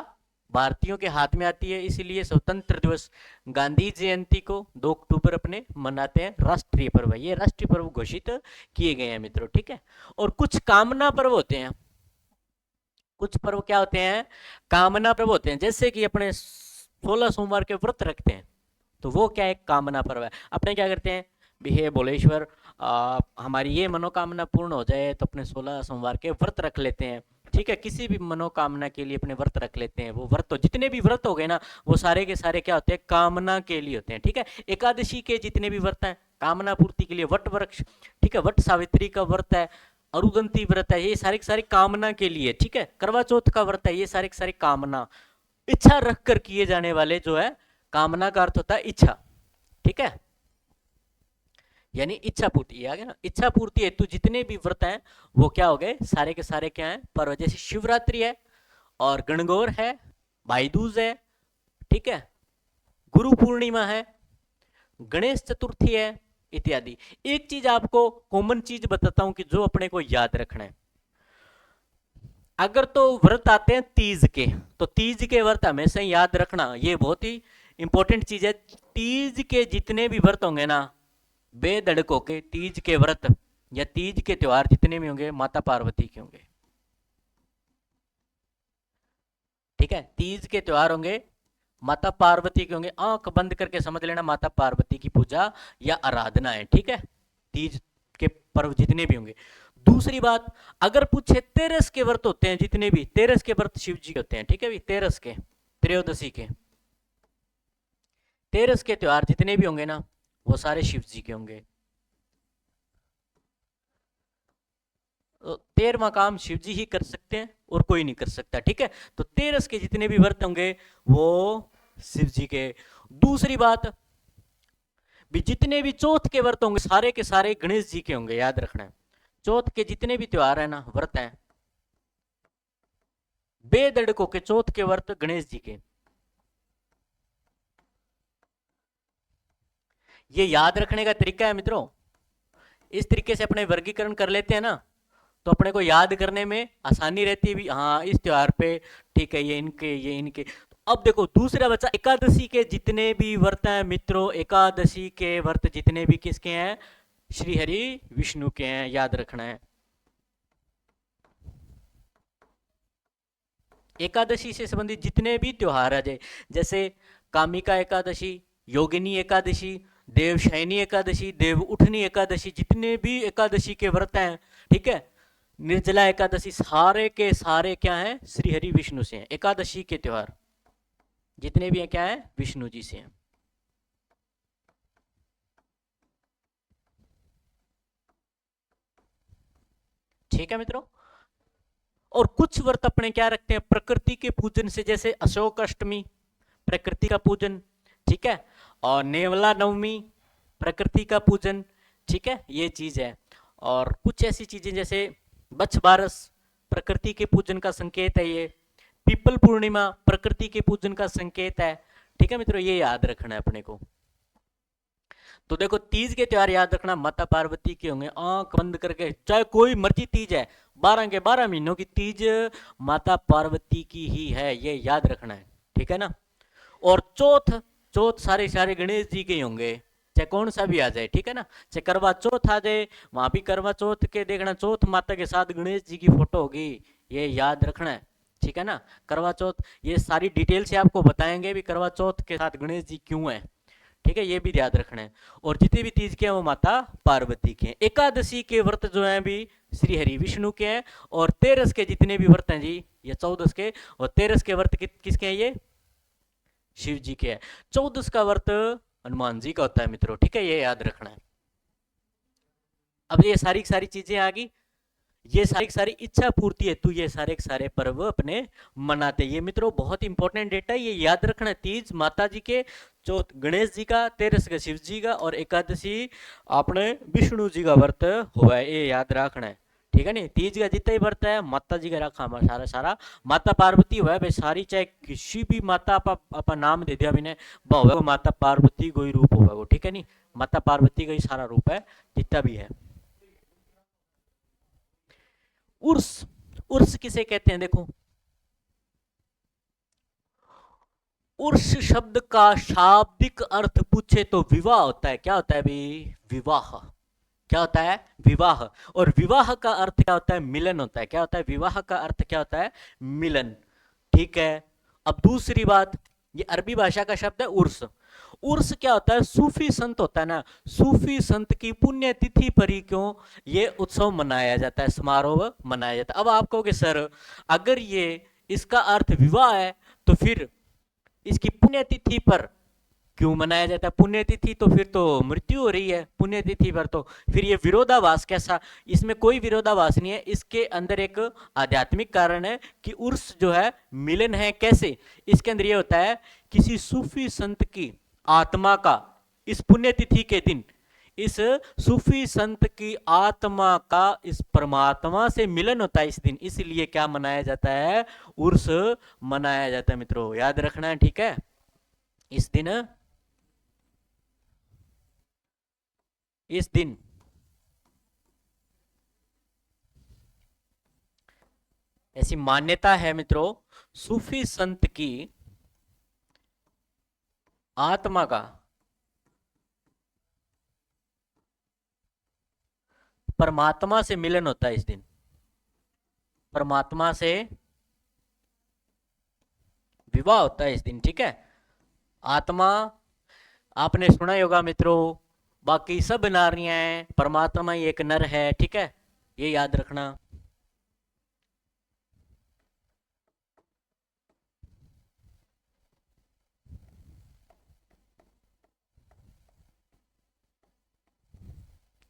भारतीयों के हाथ में आती है, इसीलिए स्वतंत्र दिवस। गांधी जयंती को 2 अक्टूबर अपने मनाते हैं, राष्ट्रीय पर्व है, ये राष्ट्रीय पर्व घोषित किए गए हैं मित्रों। ठीक है, और कुछ कामना पर्व होते हैं, कुछ पर्व क्या होते हैं, कामना पर्व होते हैं। जैसे कि अपने 16 सोमवार के व्रत रखते हैं, तो वो क्या एक कामना पर्व है। अपने क्या करते हैं भी, हे भोलेश्वर हमारी ये मनोकामना पूर्ण हो जाए, तो अपने 16 सोमवार के व्रत रख लेते हैं। ठीक है, किसी भी मनोकामना के लिए अपने व्रत रख लेते हैं। वो व्रत तो जितने भी व्रत हो गए ना, वो सारे के सारे क्या होते हैं, कामना के लिए होते हैं। ठीक है, एकादशी के जितने भी व्रत हैं कामना पूर्ति के लिए, वट वृक्ष, ठीक है, वट सावित्री का व्रत है, अरुदंती व्रत है, ये सारे के सारे कामना के लिए। ठीक है, करवा चौथ का व्रत है, ये सारे के सारे कामना, इच्छा रख कर किए जाने वाले जो है, कामना का अर्थ होता है इच्छा। ठीक है, यानी इच्छा पूर्ति, आ गया ना, इच्छा पूर्ति हेतु जितने भी व्रत हैं वो क्या हो गए, सारे के सारे क्या हैं, पर्व। जैसे शिवरात्रि है, और गणगौर है, भाई दूज है, ठीक है, गुरु पूर्णिमा है, गणेश चतुर्थी है इत्यादि। एक चीज आपको कॉमन चीज बताता हूं कि जो अपने को याद रखना है, अगर तो व्रत आते हैं तीज के, तो तीज के व्रत हमेशा याद रखना, ये बहुत ही इंपॉर्टेंट चीज है। तीज के जितने भी व्रत होंगे ना, बेधड़क होके तीज के व्रत या तीज के त्योहार जितने भी होंगे, माता पार्वती के होंगे। ठीक है, तीज के त्योहार होंगे माता पार्वती के होंगे, आंख बंद करके समझ लेना, माता पार्वती की पूजा या आराधना है। ठीक है, तीज के पर्व जितने भी होंगे। दूसरी बात, अगर पूछे तेरस के व्रत होते हैं जितने भी, तेरस के व्रत शिव जी के होते हैं। ठीक है भी, तेरस के, त्रयोदशी के, तेरस के त्योहार जितने भी होंगे ना, वो सारे शिव जी के होंगे। 13वां काम शिव जी ही कर सकते हैं और कोई नहीं कर सकता। ठीक है, तो तेरस के जितने भी व्रत होंगे वो शिव जी के। दूसरी बात भी, जितने भी चौथ के व्रत होंगे सारे के सारे गणेश जी के होंगे, याद रखना है। चौथ के जितने भी त्योहार है ना, व्रत है, बेधड़कों के चौथ के व्रत गणेश जी के। ये याद रखने का तरीका है मित्रों। इस तरीके से अपने वर्गीकरण कर लेते हैं ना, तो अपने को याद करने में आसानी रहती है भी, हाँ इस त्योहार पे ठीक है ये इनके। तो अब देखो दूसरा बच्चा, एकादशी के जितने भी व्रत हैं मित्रों, एकादशी के व्रत जितने भी किसके हैं, श्री हरि विष्णु के हैं, याद रखना है। एकादशी से संबंधित जितने भी त्योहार है, जैसे कामिका एकादशी, योगिनी एकादशी, देवशयनी एकादशी, देव उठनी एकादशी, जितने भी एकादशी के व्रत हैं, ठीक है, निर्जला एकादशी, सारे के सारे क्या हैं, श्री हरि विष्णु से हैं। एकादशी के त्योहार जितने भी हैं क्या है, विष्णु जी से हैं। ठीक है मित्रों। और कुछ व्रत अपने क्या रखते हैं, प्रकृति के पूजन से, जैसे अशोक अष्टमी प्रकृति का पूजन, ठीक है, और नेवला नवमी प्रकृति का पूजन, ठीक है, ये चीज है। और कुछ ऐसी चीजें जैसे बच्छ बारस प्रकृति के पूजन का संकेत है, ये पीपल पूर्णिमा प्रकृति के पूजन का संकेत है। ठीक है मित्रों, ये याद रखना है अपने को। तो देखो तीज के त्योहार याद रखना, माता पार्वती के होंगे, आंख बंद करके, चाहे कोई मर्जी तीज है, 12 के 12 महीनों की तीज माता पार्वती की ही है, ये याद रखना है। ठीक है ना। और चौथ, चौथ सारे सारे गणेश जी के ही होंगे, चाहे कौन सा भी आ जाए, ठीक है ना, चाहे करवा चौथ आ जाए, वहां भी करवा चौथ के देखना चौथ माता के साथ गणेश जी की फोटो होगी, ये याद रखना है। ठीक है ना। करवा चौथ ये सारी डिटेल से आपको बताएंगे भी करवा चौथ के साथ गणेश जी क्यों है, ठीक है, ये भी याद रखना है। और जितने भी तीज के हैं वो माता पार्वती के हैं। एकादशी के व्रत जो हैं भी श्री हरि विष्णु के हैं। और तेरस के जितने भी व्रत हैं जी, ये 14 के और 13 के व्रत किसके हैं, ये शिव जी के हैं। 14 का व्रत हनुमान जी का होता है मित्रों, ठीक है, ये याद रखना है। अब ये सारी सारी चीजें आ गई, ये सारी सारी इच्छा पूर्ति हेतु ये सारे सारे पर्व अपने मनाते। ये मित्रों बहुत इंपॉर्टेंट डेटा है, ये याद रखना है। तीज माता जी के, चौथ गणेश जी का, तेरस का शिव जी का, और एकादशी अपने विष्णु जी का व्रत हुआ है, ये याद रखना है। ठीक है नहीं, तीज का जितना ही व्रत है माता जी का रखा हमारा सारा सारा, माता पार्वती हुआ है भाई सारी, चाहे किसी भी माता आपा नाम दे दिया मैंने, वो माता पार्वती को ही रूप हुआ वो, ठीक है नहीं, माता पार्वती का ही सारा रूप है जितना भी है। उर्स, उर्स किसे कहते हैं देखो, उर्स शब्द का शाब्दिक अर्थ पूछे तो विवाह होता है। क्या होता है भाई, विवाह। क्या होता है, विवाह। और विवाह का अर्थ क्या होता है, मिलन होता है। क्या होता है, विवाह का अर्थ क्या होता है, मिलन। ठीक है। अब दूसरी बात, ये अरबी भाषा का शब्द है उर्स। उर्स क्या होता है, सूफी संत होता है ना, सूफी संत की पुण्य तिथि पर ही क्यों ये उत्सव मनाया जाता है, समारोह मनाया जाता है। अब आप कहोगे सर अगर ये इसका अर्थ विवाह है तो फिर इसकी पुण्यतिथि पर क्यों मनाया जाता है, पुण्यतिथि तो फिर तो मृत्यु हो रही है पुण्यतिथि पर, तो फिर ये विरोधाभास कैसा। इसमें कोई विरोधाभास नहीं है, इसके अंदर एक आध्यात्मिक कारण है कि उर्स जो है मिलन है। कैसे, इसके अंदर ये होता है किसी सूफी संत की आत्मा का इस पुण्यतिथि के दिन, इस सूफी संत की आत्मा का इस परमात्मा से मिलन होता है इस दिन, इसलिए क्या मनाया जाता है, उर्स मनाया जाता है मित्रों, याद रखना है। ठीक है, इस दिन, इस दिन ऐसी मान्यता है मित्रों, सूफी संत की आत्मा का परमात्मा से मिलन होता है इस दिन, परमात्मा से विवाह होता है इस दिन। ठीक है, आत्मा आपने सुना ही होगा मित्रों, बाकी सब नारियां हैं, परमात्मा ही एक नर है। ठीक है, ये याद रखना।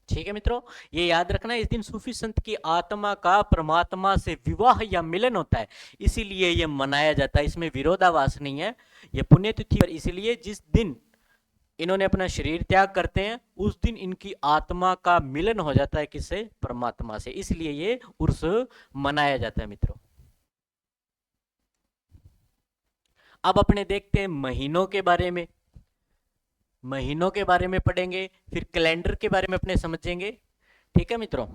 ठीक है मित्रों, ये याद रखना, इस दिन सूफी संत की आत्मा का परमात्मा से विवाह या मिलन होता है, इसीलिए ये मनाया जाता है। इसमें विरोधाभास नहीं है, ये पुण्यतिथि पर, इसलिए जिस दिन इन्होंने अपना शरीर त्याग करते हैं उस दिन इनकी आत्मा का मिलन हो जाता है किससे, परमात्मा से, इसलिए ये उर्स मनाया जाता है मित्रों। अब अपने देखते हैं महीनों के बारे में। महीनों के बारे में पढ़ेंगे, फिर कैलेंडर के बारे में अपने समझेंगे। ठीक है मित्रों,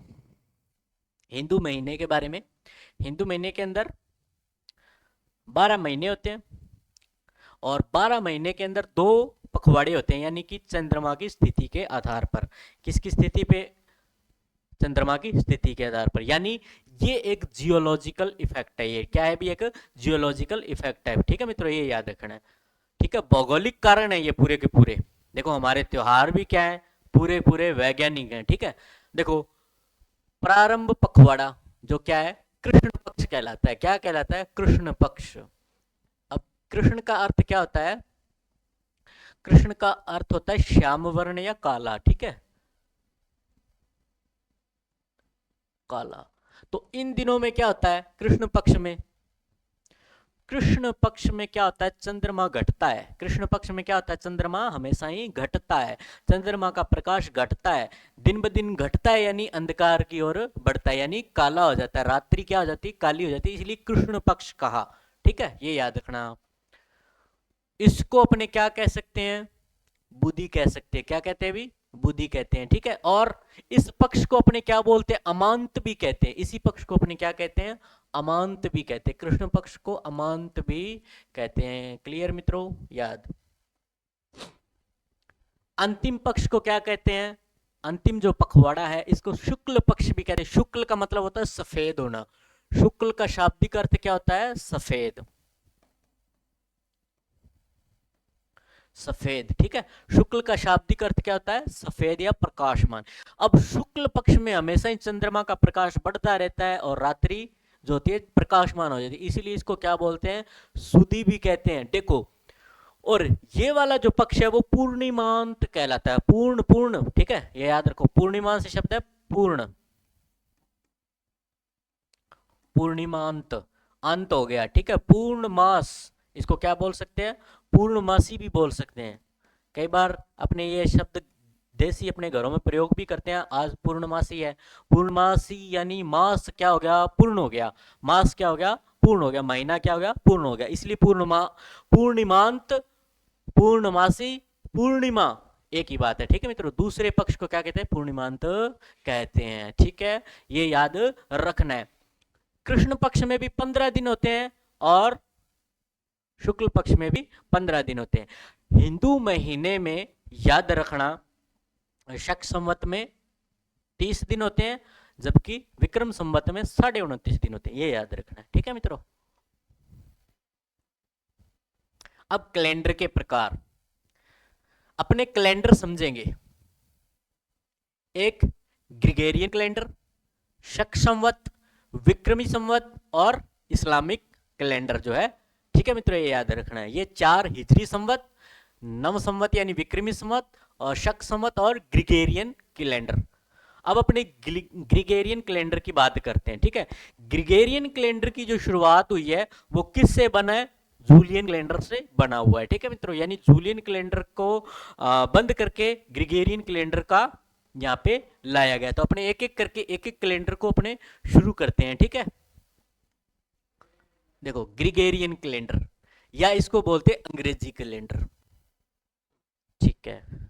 हिंदू महीने के बारे में। हिंदू महीने के अंदर 12 महीने होते हैं और 12 महीने के अंदर 2 पखवाड़े होते हैं, यानी कि चंद्रमा की स्थिति के आधार पर। किसकी स्थिति पे? चंद्रमा की स्थिति के आधार पर। यानी ये एक जियोलॉजिकल इफेक्ट है। ये क्या है? भी एक जियोलॉजिकल इफेक्ट है। ठीक है मित्रों, ये याद रखना है। ठीक है, भौगोलिक कारण है ये पूरे के पूरे। देखो हमारे त्योहार भी क्या है? पूरे पूरे वैज्ञानिक हैं। ठीक है, देखो प्रारंभ पखवाड़ा जो क्या है? कृष्ण पक्ष कहलाता है। क्या कहलाता है? कृष्ण पक्ष। अब कृष्ण का अर्थ क्या होता है? कृष्ण का अर्थ होता है श्याम वर्ण या काला। ठीक है, काला। तो इन दिनों में क्या होता है? कृष्ण पक्ष में, कृष्ण पक्ष में क्या होता है? चंद्रमा घटता है। कृष्ण पक्ष में क्या होता है? चंद्रमा हमेशा ही घटता है। चंद्रमा का प्रकाश घटता है, दिन ब दिन घटता है, यानी अंधकार की ओर बढ़ता है, यानी काला हो जाता है। रात्रि क्या हो जाती है? काली हो जाती है, इसलिए कृष्ण पक्ष कहा। ठीक है, ये याद रखना। इसको अपने क्या कह सकते हैं? बुद्धि कह सकते हैं। क्या कहते हैं भी? बुद्धि कहते हैं। ठीक है, और इस पक्ष को अपने क्या बोलते हैं? अमांत भी कहते हैं। इसी पक्ष को अपने क्या कहते हैं? अमांत भी कहते हैं। कृष्ण पक्ष को अमांत भी कहते हैं। क्लियर मित्रों? याद। अंतिम पक्ष को क्या कहते हैं? अंतिम जो पखवाड़ा है इसको शुक्ल पक्ष भी कहते हैं। शुक्ल का मतलब होता है सफेद होना। शुक्ल का शाब्दिक अर्थ क्या होता है? सफेद। सफेद। ठीक है, शुक्ल का शाब्दिक अर्थ क्या होता है? सफेद या प्रकाशमान। अब शुक्ल पक्ष में हमेशा ही चंद्रमा का प्रकाश बढ़ता रहता है और रात्रि जो होती है प्रकाशमान हो जाती है, इसीलिए इसको क्या बोलते हैं? सुदी भी कहते हैं। देखो, और ये वाला जो पक्ष है वो पूर्णिमांत कहलाता है। पूर्ण पूर्ण। ठीक है, ये याद रखो, पूर्णिमांत से शब्द है पूर्ण। पूर्णिमांत, अंत हो गया। ठीक है, पूर्ण मास, इसको क्या बोल सकते हैं? पूर्णमासी भी बोल सकते हैं। कई बार अपने ये शब्द देसी अपने घरों में प्रयोग भी करते हैं। आज पूर्णमासी है। पूर्णमासी यानी मास क्या हो गया? पूर्ण हो गया। मास क्या हो गया? पूर्ण हो गया। महीना क्या हो गया? पूर्ण हो गया। इसलिए पूर्णिमांत, पूर्णमासी, पूर्णिमा एक ही बात है। ठीक है मित्रों, दूसरे पक्ष को क्या कहते हैं? पूर्णिमांत कहते हैं। ठीक है, ये याद रखना है। कृष्ण पक्ष में भी 15 दिन होते हैं और शुक्ल पक्ष में भी 15 दिन होते हैं। हिंदू महीने में याद रखना, शक संवत में 30 दिन होते हैं, जबकि विक्रम संवत में 29.5 दिन होते हैं। ये याद रखना है। ठीक है मित्रों, अब कैलेंडर के प्रकार अपने कैलेंडर समझेंगे। एक ग्रिगोरियन कैलेंडर, शक संवत, विक्रमी संवत और इस्लामिक कैलेंडर जो है। ठीक है मित्रों, ये याद रखना है। ये 4 हिजरी संवत, नव संवत यानी विक्रमी संवत, और शक संवत और ग्रिगोरियन कैलेंडर। अब अपने ग्रिगोरियन कैलेंडर की बात करते हैं। ठीक है, ग्रिगोरियन कैलेंडर की जो शुरुआत हुई है वो किससे बना है? जूलियन कैलेंडर से बना हुआ है। ठीक है मित्रों, यानी जूलियन कैलेंडर को बंद करके ग्रिगोरियन कैलेंडर का यहाँ पे लाया गया। तो अपने एक एक करके एक एक कैलेंडर को अपने शुरू करते हैं। ठीक है, देखो ग्रिगोरियन कैलेंडर या इसको बोलते हैं अंग्रेजी कैलेंडर। ठीक है,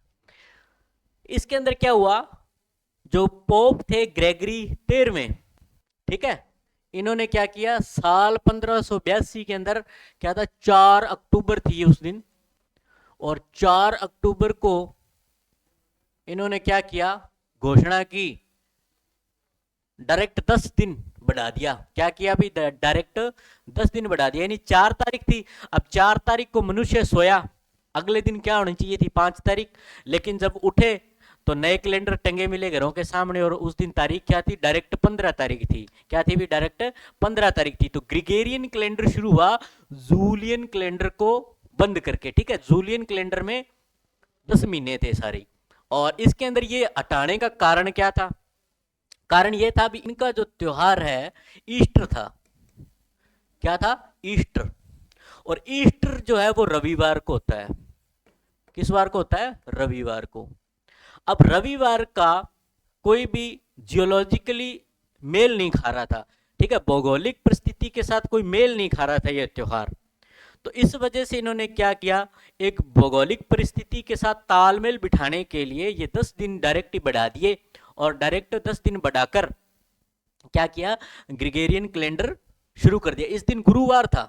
इसके अंदर क्या हुआ? जो पोप थे ग्रेगरी 13वें, ठीक है, इन्होंने क्या किया? साल 1582 के अंदर क्या था? 4 अक्टूबर थी उस दिन, और 4 अक्टूबर को इन्होंने क्या किया? घोषणा की, डायरेक्ट 10 दिन बढ़ा दिया। क्या किया अभी? डायरेक्ट 10 दिन बढ़ा दिया। यानी 4 तारीख थी, अब 4 तारीख को मनुष्य सोया, अगले दिन क्या होनी चाहिए थी? 5 तारीख। लेकिन जब उठे तो नए कैलेंडर टंगे मिले घरों के सामने, और उस दिन तारीख क्या थी? डायरेक्ट 15 तारीख थी। क्या थी भी? डायरेक्ट 15 तारीख थी। तो ग्रिगोरियन कैलेंडर शुरू हुआ जूलियन कैलेंडर को बंद करके। ठीक है, जूलियन कैलेंडर में 10 महीने थे सारी, और इसके अंदर ये हटाने का कारण क्या था? कारण ये था भी इनका जो त्योहार है ईस्टर था। क्या था? ईस्टर। और ईस्टर जो है वो रविवार को होता है। किस वार को होता है? रविवार को। अब रविवार का कोई भी जियोलॉजिकली मेल नहीं खा रहा था। ठीक है, भौगोलिक परिस्थिति के साथ कोई मेल नहीं खा रहा था यह त्योहार। तो इस वजह से इन्होंने क्या किया, एक भौगोलिक परिस्थिति के साथ तालमेल बिठाने के लिए ये 10 दिन डायरेक्ट ही बढ़ा दिए, और डायरेक्ट 10 दिन बढ़ाकर क्या किया, ग्रिगोरियन कैलेंडर शुरू कर दिया। इस दिन गुरुवार था,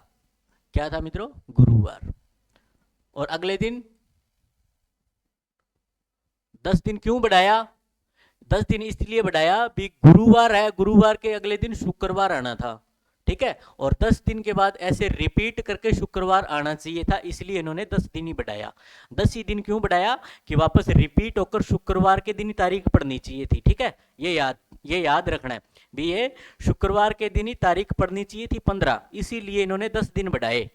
क्या था मित्रों, गुरुवार। और अगले दिन 10 दिन क्यों बढ़ाया, 10 दिन इसलिए बढ़ाया भी गुरुवार है, गुरुवार के अगले दिन शुक्रवार आना था, ठीक है। और 10 दिन के बाद ऐसे रिपीट करके शुक्रवार आना चाहिए था, इसलिए इन्होंने 10 दिन ही बढ़ाया। 10 ही दिन क्यों बढ़ाया, कि वापस रिपीट होकर शुक्रवार के दिन ही तारीख पड़नी चाहिए थी, ठीक है। ये याद रखना है भी, ये शुक्रवार के दिन ही तारीख पड़नी चाहिए थी 15, इसीलिए इन्होंने 10 दिन बढ़ाए,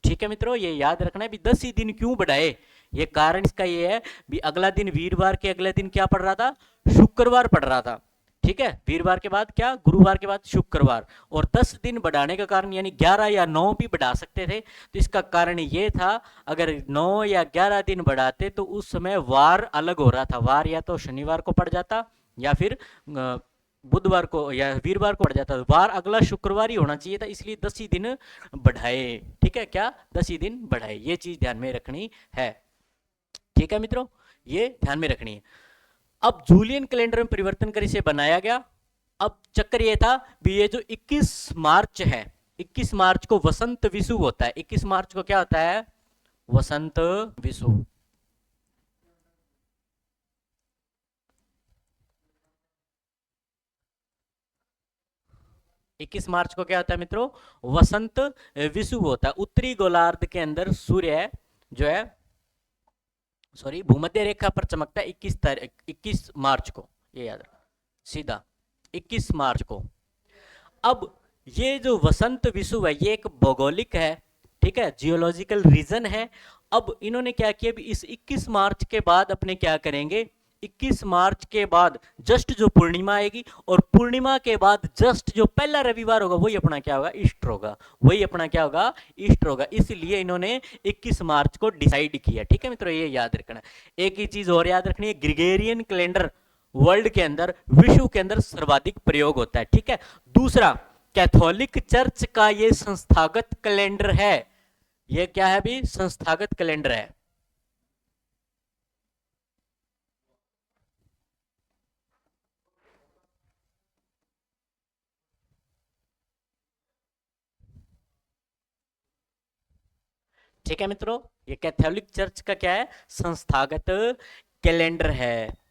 ठीक है मित्रों। ये याद रखना है भी 10 ही दिन क्यों बढ़ाए, ये कारण इसका ये है भी अगला दिन वीरवार के अगले दिन क्या पड़ रहा था, शुक्रवार पड़ रहा था, ठीक है। वीरवार के बाद क्या, गुरुवार के बाद शुक्रवार। और 10 दिन बढ़ाने का कारण, यानी 11 या 9 भी बढ़ा सकते थे, तो इसका कारण ये था, अगर 9 या 11 दिन बढ़ाते तो उस समय वार अलग हो रहा था, वार या तो शनिवार को पड़ जाता या फिर बुधवार को या वीरवार को पड़ जाता, वार अगला शुक्रवार ही होना चाहिए था, इसलिए 10 ही दिन बढ़ाए, ठीक है। क्या, 10 ही दिन बढ़ाए, ये चीज ध्यान में रखनी है, ठीक है मित्रों, ये ध्यान में रखनी है। अब जूलियन कैलेंडर में परिवर्तन कर इसे बनाया गया। अब चक्कर ये था भी, ये जो 21 मार्च है, 21 मार्च को वसंत विषु होता है। 21 मार्च को क्या होता है, वसंत विषु। इक्कीस मार्च को क्या होता है मित्रों, वसंत विषु होता है। उत्तरी गोलार्ध के अंदर सूर्य जो है, सॉरी, भूमध्य रेखा पर चमकता है 21 मार्च को, ये याद रखो सीधा 21 मार्च को। अब ये जो वसंत विषुव है, ये एक भौगोलिक है, ठीक है, जियोलॉजिकल रीजन है। अब इन्होंने क्या किया, इस 21 मार्च के बाद अपने क्या करेंगे, 21 मार्च के बाद जस्ट जो पूर्णिमा आएगी, और पूर्णिमा के बाद जस्ट जो पहला रविवार होगा वही अपना क्या होगा, ईस्टर होगा, वही अपना क्या होगा, ईस्टर होगा। इसलिए इन्होंने 21 मार्च को डिसाइड किया, ठीक है मित्रों, ये याद रखना। एक ही चीज और याद रखनी है, ग्रिगोरियन कैलेंडर वर्ल्ड के अंदर, विश्व के अंदर सर्वाधिक प्रयोग होता है, ठीक है। दूसरा, कैथोलिक चर्च का ये संस्थागत कैलेंडर है, ये क्या है भी, संस्थागत कैलेंडर है। ठीक है मित्रों, ये कैथोलिक चर्च का क्या है, संस्थागत कैलेंडर है।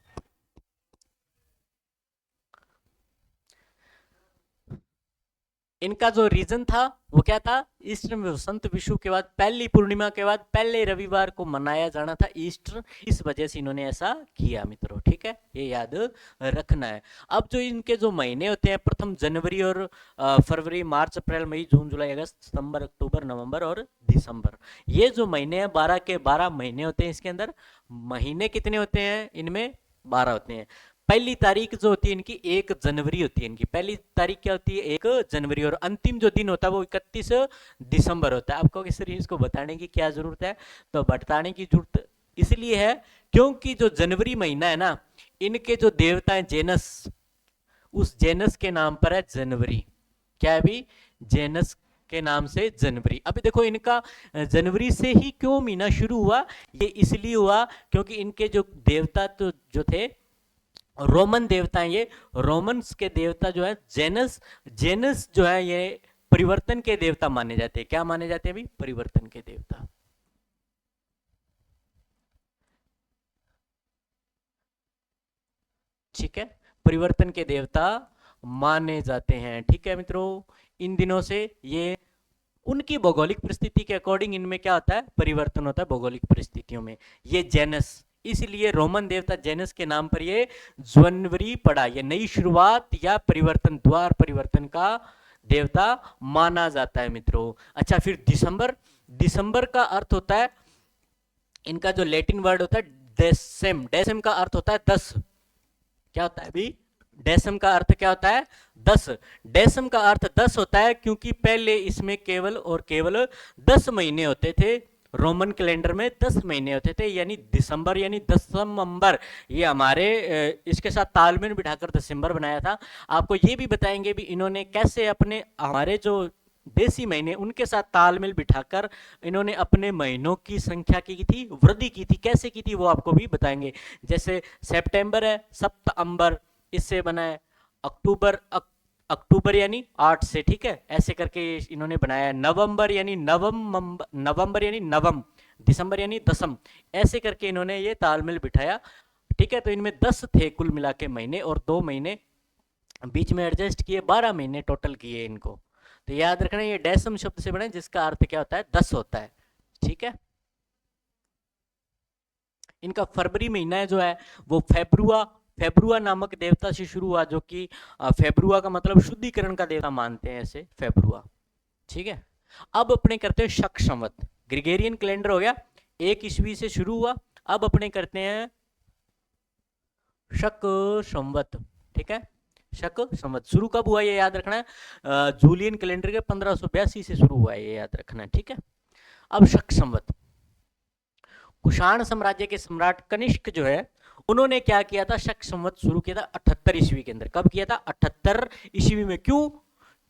इनका जो रीजन था वो क्या था, ईस्टर में वसंत विषु के बाद पहली पूर्णिमा के बाद पहले रविवार को मनाया जाना था ईस्टर, इस वजह से इन्होंने ऐसा किया मित्रों, ठीक है, ये याद रखना है। अब जो इनके जो महीने होते हैं, प्रथम जनवरी और फरवरी, मार्च, अप्रैल, मई, जून, जुलाई, अगस्त, सितंबर, अक्टूबर, नवंबर और दिसंबर, ये जो महीने हैं 12 के 12 महीने होते हैं। इसके अंदर महीने कितने होते हैं, इनमें 12 होते हैं। पहली तारीख जो होती है इनकी 1 जनवरी होती है, इनकी पहली तारीख क्या होती है, 1 जनवरी, और अंतिम जो दिन होता है वो 31 दिसंबर होता है। आपको इस चीज को बताने की क्या जरूरत है, तो बताने की जरूरत इसलिए है क्योंकि जो जनवरी महीना है ना, इनके जो देवता है जेनस, उस जेनस के नाम पर है जनवरी, क्या है भी, जेनस के नाम से जनवरी। अभी देखो इनका जनवरी से ही क्यों महीना शुरू हुआ, ये इसलिए हुआ क्योंकि इनके जो देवता तो जो थे रोमन देवता हैं, ये रोमन्स के देवता जो है जेनस, जेनस जो है ये परिवर्तन के देवता माने जाते हैं। क्या माने जाते हैं अभी, परिवर्तन के देवता, ठीक है, परिवर्तन के देवता माने जाते हैं, ठीक है मित्रों। इन दिनों से ये उनकी भौगोलिक परिस्थिति के अकॉर्डिंग इनमें क्या होता है, परिवर्तन होता है भौगोलिक परिस्थितियों में। ये जेनस, इसलिए रोमन देवता जेनस के नाम पर ये जनवरी पड़ा, ये नई शुरुआत या परिवर्तन, द्वार परिवर्तन का देवता माना जाता है मित्रों। अच्छा, फिर दिसंबर, दिसंबर का अर्थ होता है, इनका जो लैटिन वर्ड होता है डेसेम, डेसेम का अर्थ होता है 10, क्या होता है अभी, डेसम का अर्थ क्या होता है, 10। डेसम का अर्थ 10 होता है क्योंकि पहले इसमें केवल और केवल 10 महीने होते थे, रोमन कैलेंडर में 10 महीने होते थे, यानी दिसंबर यानी दसंबर, ये हमारे इसके साथ तालमेल बिठाकर दिसंबर बनाया था। आपको ये भी बताएंगे भी इन्होंने कैसे अपने, हमारे जो देसी महीने, उनके साथ तालमेल बिठाकर इन्होंने अपने महीनों की संख्या की थी, वृद्धि की थी। कैसे की थी वो आपको भी बताएंगे। जैसे सितंबर है, सप्तांबर, इससे बना है अक्टूबर, अक्टूबर यानी 8 से, ठीक है, ऐसे करके इन्होंने बनाया। नवंबर यानी नवंबर यानी नवम, दिसंबर यानी दसम, ऐसे करके इन्होंने ये तालमेल बिठाया, ठीक है। तो इनमें 10 थे कुल मिला के महीने, और 2 महीने बीच में एडजस्ट किए, 12 महीने टोटल किए इनको। तो याद रखना ये डेसम शब्द से बने, जिसका अर्थ क्या होता है, 10 होता है, ठीक है। इनका फरवरी महीना जो है वो फेब्रुआ नामक देवता से शुरू हुआ, जो कि फेब्रुआ का मतलब शुद्धिकरण का देवता मानते हैं ऐसे, फेब्रुआ, ठीक है। अब अपने करते हैं शक संवत। ग्रिगोरियन कैलेंडर हो गया, 1 ईस्वी से शुरू हुआ। अब अपने करते हैं शक संवत, ठीक है। शक संवत शुरू कब हुआ ये याद रखना है, जूलियन कैलेंडर के 1582 से शुरू हुआ है, ये याद रखना है, ठीक है। अब शक संवत, कुषाण साम्राज्य के सम्राट कनिष्क जो है, उन्होंने क्या किया था, शक संवत शुरू किया था 78 ईस्वी के अंदर। कब किया था, 78 ईस्वी में। क्यों,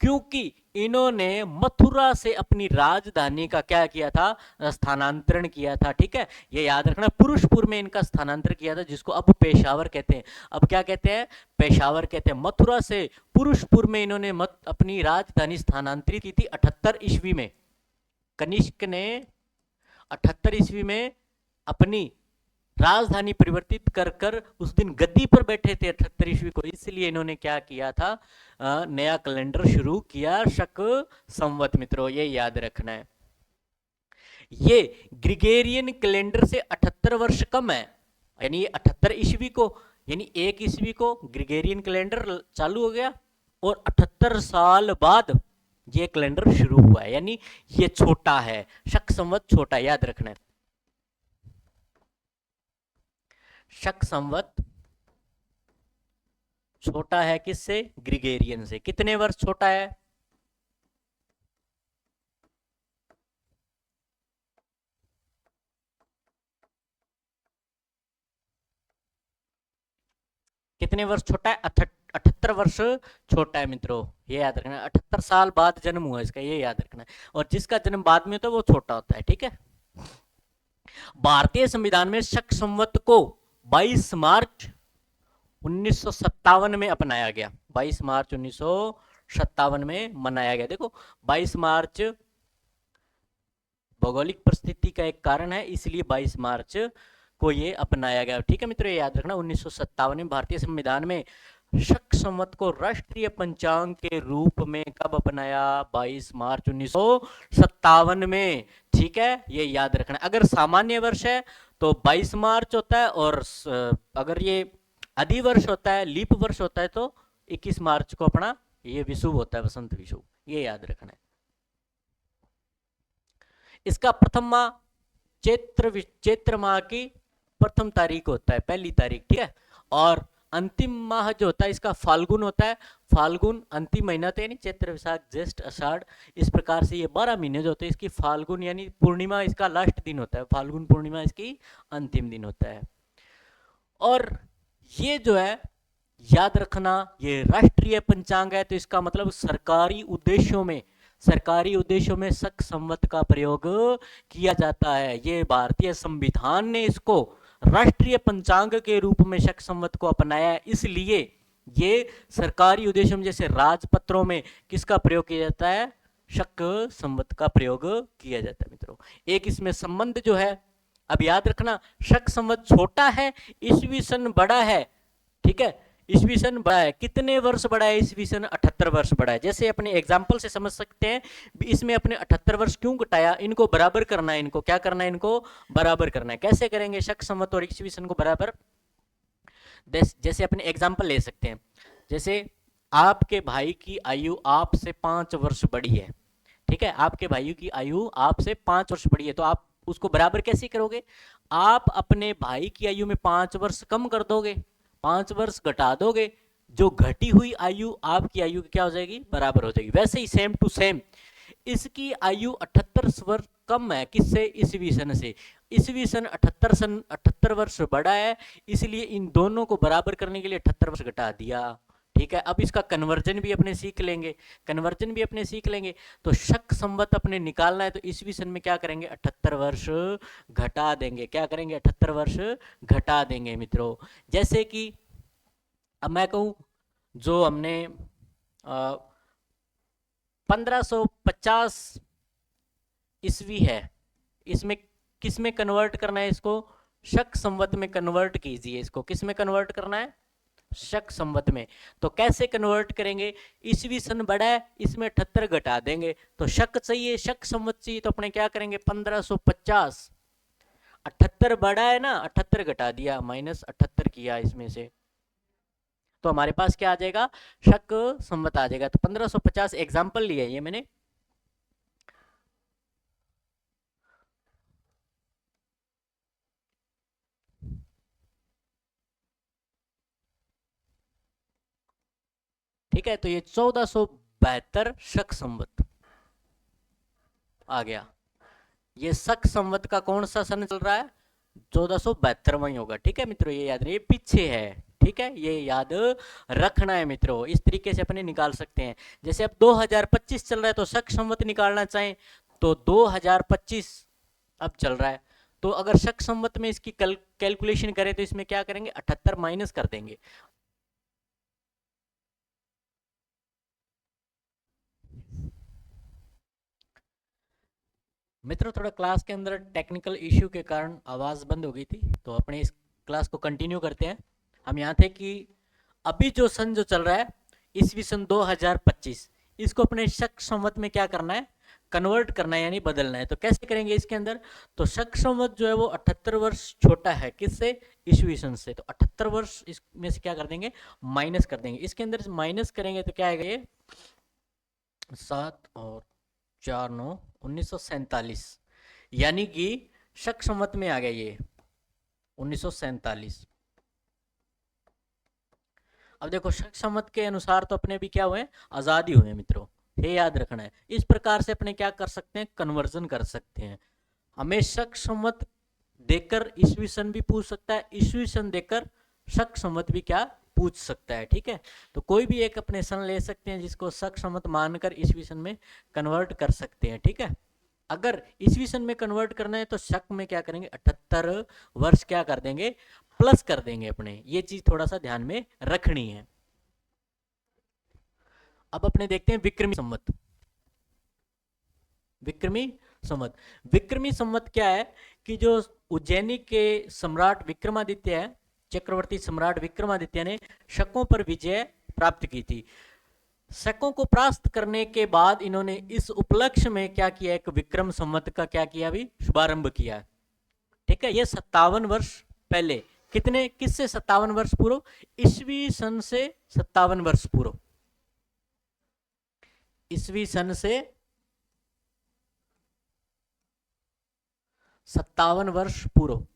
क्योंकि इन्होंने मथुरा से अपनी राजधानी का क्या किया था, स्थानांतरण किया था, ठीक है। ये याद रखना, पुरुषपुर में इनका स्थानांतरण किया था, जिसको अब पेशावर कहते हैं। अब क्या कहते हैं, पेशावर कहते हैं। मथुरा से पुरुषपुर में इन्होंने अपनी राजधानी स्थानांतरित की थी 78 ईस्वी में। कनिष्क ने 78 ईस्वी में अपनी राजधानी परिवर्तित कर कर उस दिन गद्दी पर बैठे थे 78 ईस्वी को, इसलिए इन्होंने क्या किया था, नया कैलेंडर शुरू किया, शक संवत। मित्रों ये याद रखना है। ये ग्रिगोरियन कैलेंडर से 78 वर्ष कम है, यानी 78 ईस्वी को, यानी 1 ईस्वी को ग्रिगोरियन कैलेंडर चालू हो गया, और 78 साल बाद ये कैलेंडर शुरू हुआ है, यानी ये छोटा है, शक संवत छोटा, याद रखना है। शक संवत छोटा है किससे, ग्रिगोरियन से। कितने वर्ष छोटा है, कितने वर्ष छोटा है, 78 वर्ष छोटा है मित्रों, ये याद रखना। 78 साल बाद जन्म हुआ इसका, ये याद रखना है। और जिसका जन्म बाद में होता है वो छोटा होता है, ठीक है। भारतीय संविधान में शक संवत को 22 मार्च 1957 में अपनाया गया, 22 मार्च 1957 में मनाया गया। देखो 22 मार्च भौगोलिक परिस्थिति का एक कारण है, इसलिए 22 मार्च को ये अपनाया गया, ठीक है मित्रों, ये याद रखना। 1957 में भारतीय संविधान में शक संवत को राष्ट्रीय पंचांग के रूप में कब अपनाया, 22 मार्च 1957 में, ठीक है, ये याद रखना। अगर सामान्य वर्ष है तो 22 मार्च होता है, और अगर ये अधिवर्ष होता है, लीप वर्ष होता है, तो 21 मार्च को अपना ये विषुव होता है, वसंत विषुव, ये याद रखना है। इसका प्रथम माह चैत्र माह की प्रथम तारीख होता है, पहली तारीख, ठीक है। और अंतिम माह जो होता है इसका फाल्गुन होता है, फाल्गुन अंतिम महीना तो यानी चैत्र वैशाख ज्येष्ठ आषाढ़, इस प्रकार से ये 12 महीने जो होते हैं, इसकी फाल्गुन यानी पूर्णिमा इसका लास्ट दिन होता है, फाल्गुन पूर्णिमा इसकी अंतिम दिन होता है। और ये जो है याद रखना, ये राष्ट्रीय पंचांग है, तो इसका मतलब सरकारी उद्देश्यों में शक संवत का प्रयोग किया जाता है। ये भारतीय संविधान ने इसको राष्ट्रीय पंचांग के रूप में शक संवत को अपनाया है, इसलिए ये सरकारी उद्देश्यों में, जैसे राजपत्रों में किसका प्रयोग किया जाता है, शक संवत का प्रयोग किया जाता है मित्रों। एक इसमें संबंध जो है, अब याद रखना, शक संवत छोटा है, ईस्वी सन बड़ा है, ठीक है, ईस्वी सन बड़ा है। कितने वर्ष बड़ा है, ईस्वी सन 78 वर्ष बड़ा है। जैसे अपने एग्जाम्पल से समझ सकते हैं, इसमें अपने 78 वर्ष क्यों घटाया, इनको बराबर करना है, इनको क्या करना है, इनको बराबर करना है। कैसे करेंगे शक संवत और ईस्वी सन को बराबर, जैसे अपने एग्जाम्पल ले सकते हैं। जैसे आपके भाई की आयु आपसे 5 वर्ष बड़ी है, ठीक है, आपके भाई की आयु आपसे 5 वर्ष बड़ी है, तो आप उसको बराबर कैसे करोगे, आप अपने भाई की आयु में 5 वर्ष कम कर दोगे, 5 वर्ष घटा दोगे, जो घटी हुई आयु आपकी आयु की क्या हो जाएगी, बराबर हो जाएगी। वैसे ही सेम टू सेम इसकी आयु 78 वर्ष कम है, किससे, ईस्वी सन से। ईस्वी सन 78 वर्ष बड़ा है, इसलिए इन दोनों को बराबर करने के लिए 78 वर्ष घटा दिया, ठीक है, अब इसका कन्वर्जन भी अपने सीख लेंगे, कन्वर्जन भी अपने सीख लेंगे। तो शक संवत अपने निकालना है, तो ईस्वी सन में क्या करेंगे, 78 वर्ष घटा देंगे। क्या करेंगे, 78 वर्ष घटा देंगे मित्रों। जैसे कि अब मैं कहूं, जो हमने 1550 ईस्वी है, इसमें किस में कन्वर्ट करना है इसको, शक संवत में कन्वर्ट कीजिए इसको। किस में कन्वर्ट करना है, शक संवत में। तो कैसे कन्वर्ट करेंगे, ईस्वी सन बड़ा है, इसमें 78 घटा देंगे। तो शक चाहिए, शक संवत चाहिए, तो अपने क्या करेंगे, 1550। 78 बड़ा है ना, 78 घटा दिया, माइनस 78 किया इसमें से, तो हमारे पास क्या आ जाएगा, शक संवत आ जाएगा। तो 1550 एग्जाम्पल लिया ये मैंने। ठीक है, तो ये 1472 शक संवत आ गया। ये शक संवत का कौन सा सन चल रहा है, 1472वां ही होगा। ठीक है मित्रों, ये याद रखिए, पीछे है। ठीक है, ये याद रखना है मित्रों। इस तरीके से अपने निकाल सकते हैं। जैसे अब 2025 चल रहा है, तो शक संवत निकालना चाहें तो 2025 अब चल रहा है, तो अगर शक संवत में इसकी कैलकुलेशन करें तो इसमें क्या करेंगे, 78 माइनस कर देंगे। मित्रों, थोड़ा क्लास के अंदर टेक्निकल इश्यू के कारण आवाज़ बंद हो गई थी, तो अपने इस क्लास को कंटिन्यू करते हैं। हम यहाँ थे कि अभी जो सन जो चल रहा है, ईस्वी सन 2025, इसको अपने शक संवत में क्या करना है, कन्वर्ट करना है, यानी बदलना है। तो कैसे करेंगे इसके अंदर, तो शक संवत जो है वो 78 वर्ष छोटा है किससे, ईस्वी सन से। तो 78 वर्ष इसमें से क्या कर देंगे, माइनस कर देंगे। इसके अंदर माइनस करेंगे तो क्या आएगा, ये 7 और 4 9 1947, यानी कि शक संवत में आ गया ये 1947। अब देखो, शक संवत के अनुसार तो अपने भी क्या हुए, आजादी हुए मित्रों, ये याद रखना है। इस प्रकार से अपने क्या कर सकते हैं, कन्वर्जन कर सकते हैं। हमें शक संवत देकर ईस्वी सन भी पूछ सकता है, ईस्वी सन देकर शक संवत भी क्या पूछ सकता है। ठीक है, तो कोई भी एक अपने सन ले सकते हैं जिसको शक संवत मानकर ईस्वी सन में कन्वर्ट कर सकते हैं। ठीक है, अगर ईस्वी सन में कन्वर्ट करना है तो शक में क्या करेंगे, 78 वर्ष क्या कर देंगे, प्लस कर देंगे अपने। ये चीज थोड़ा सा ध्यान में रखनी है। अब अपने देखते हैं विक्रमी संवत। विक्रमी संवत, विक्रमी संवत क्या है कि जो उज्जैनी के सम्राट विक्रमादित्य है, चक्रवर्ती सम्राट विक्रमादित्य ने शकों पर विजय प्राप्त की थी। शकों को परास्त करने के बाद इन्होंने इस उपलक्ष्य में क्या किया, एक विक्रम संवत का क्या किया, अभी शुभारंभ किया। ठीक है, ये 57 वर्ष पहले, कितने, किससे 57 वर्ष पूर्व, ईस्वी सन से 57 वर्ष पूर्व, ईस्वी सन से 57 वर्ष पूर्व।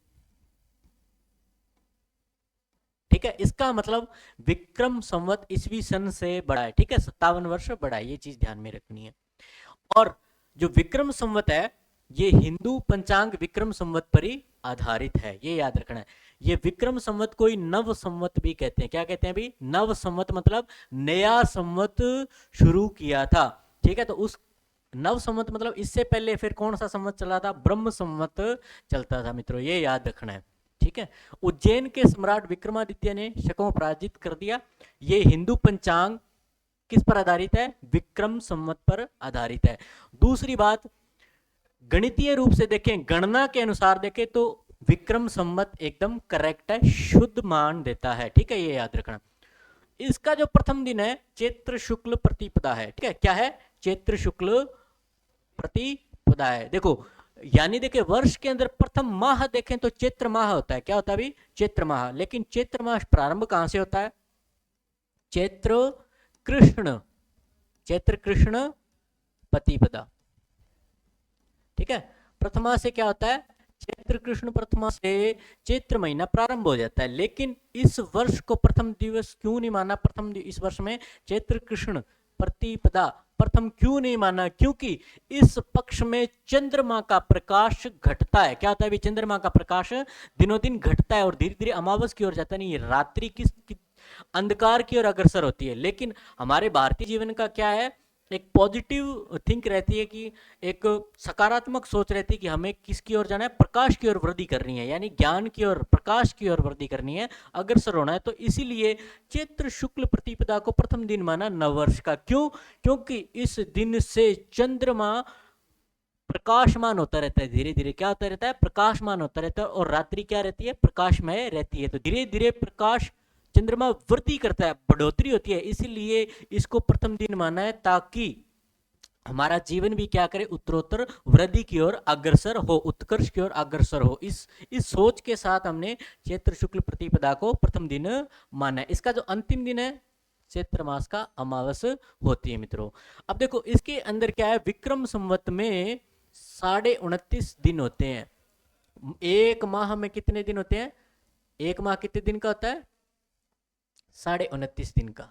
ठीक है, इसका मतलब विक्रम संवत ईस्वी सन से बड़ा है। ठीक है, 57 वर्ष बड़ा है, ये चीज ध्यान में रखनी है। और जो विक्रम संवत है, ये हिंदू पंचांग विक्रम संवत पर ही आधारित है, ये याद रखना है। ये विक्रम संवत कोई नव संवत भी कहते हैं। क्या कहते हैं अभी, नव संवत, मतलब नया संवत शुरू किया था। ठीक है, तो उस नव संवत मतलब इससे पहले फिर कौन सा संवत चला था, ब्रह्म संवत चलता था मित्रों, ये याद रखना है। ठीक है, उज्जैन के सम्राट विक्रमादित्य ने शकों पराजित कर दिया। ये हिंदू पंचांग किस पर आधारित है, विक्रम संवत पर आधारित है। दूसरी बात, गणितीय रूप से देखें, गणना के अनुसार देखें तो विक्रम संवत एकदम करेक्ट है, शुद्ध मान देता है। ठीक है, ये याद रखना। इसका जो प्रथम दिन है, चैत्र शुक्ल प्रतिपदा है। ठीक है, क्या है, चैत्र शुक्ल प्रतिपदा है। देखो, यानी देखिए, वर्ष के अंदर प्रथम माह देखें तो चैत्र माह होता है। क्या होता है अभी, चैत्र माह। लेकिन चैत्र माह प्रारंभ कहां से होता है, चैत्र कृष्ण, चैत्र कृष्ण प्रतिपदा। ठीक है, प्रथमा से क्या होता है, चैत्र कृष्ण प्रथमा से चैत्र महीना प्रारंभ हो जाता है। लेकिन इस वर्ष को प्रथम दिवस क्यों नहीं माना, इस वर्ष में चैत्र कृष्ण प्रतिपदा प्रथम क्यों नहीं माना, क्योंकि इस पक्ष में चंद्रमा का प्रकाश घटता है। क्या होता है, चंद्रमा का प्रकाश दिनों दिन घटता है और धीरे धीरे अमावस की ओर जाता है। नहीं, रात्रि अंधकार की ओर अग्रसर होती है। लेकिन हमारे भारतीय जीवन का क्या है, एक पॉजिटिव थिंक रहती है कि एक सकारात्मक सोच रहती है कि हमें किसकी ओर जाना है, प्रकाश की ओर वृद्धि करनी है, यानी ज्ञान की ओर, प्रकाश की ओर वृद्धि करनी है, अग्रसर होना है। तो इसीलिए चैत्र शुक्ल प्रतिपदा को प्रथम दिन माना नववर्ष का। क्यों? क्योंकि इस दिन से चंद्रमा प्रकाशमान होता रहता है, धीरे धीरे क्या होता रहता है, प्रकाशमान होता रहता है, और रात्रि क्या रहती है, प्रकाशमय रहती है। तो धीरे धीरे प्रकाश चंद्रमा वृद्धि करता है, बढ़ोतरी होती है, इसलिए इसको प्रथम दिन माना है, ताकि हमारा जीवन भी क्या करे, उत्तरोत्तर वृद्धि की ओर अग्रसर हो, उत्कर्ष की ओर अग्रसर हो। इस सोच के साथ हमने चैत्र शुक्ल प्रतिपदा को प्रथम दिन माना है। इसका जो अंतिम दिन है चैत्र मास का अमावस होती है मित्रों। अब देखो इसके अंदर क्या है, विक्रम संवत में 29.5 दिन होते हैं। एक माह में कितने दिन होते हैं, एक माह कितने दिन का होता है, 29.5 दिन का।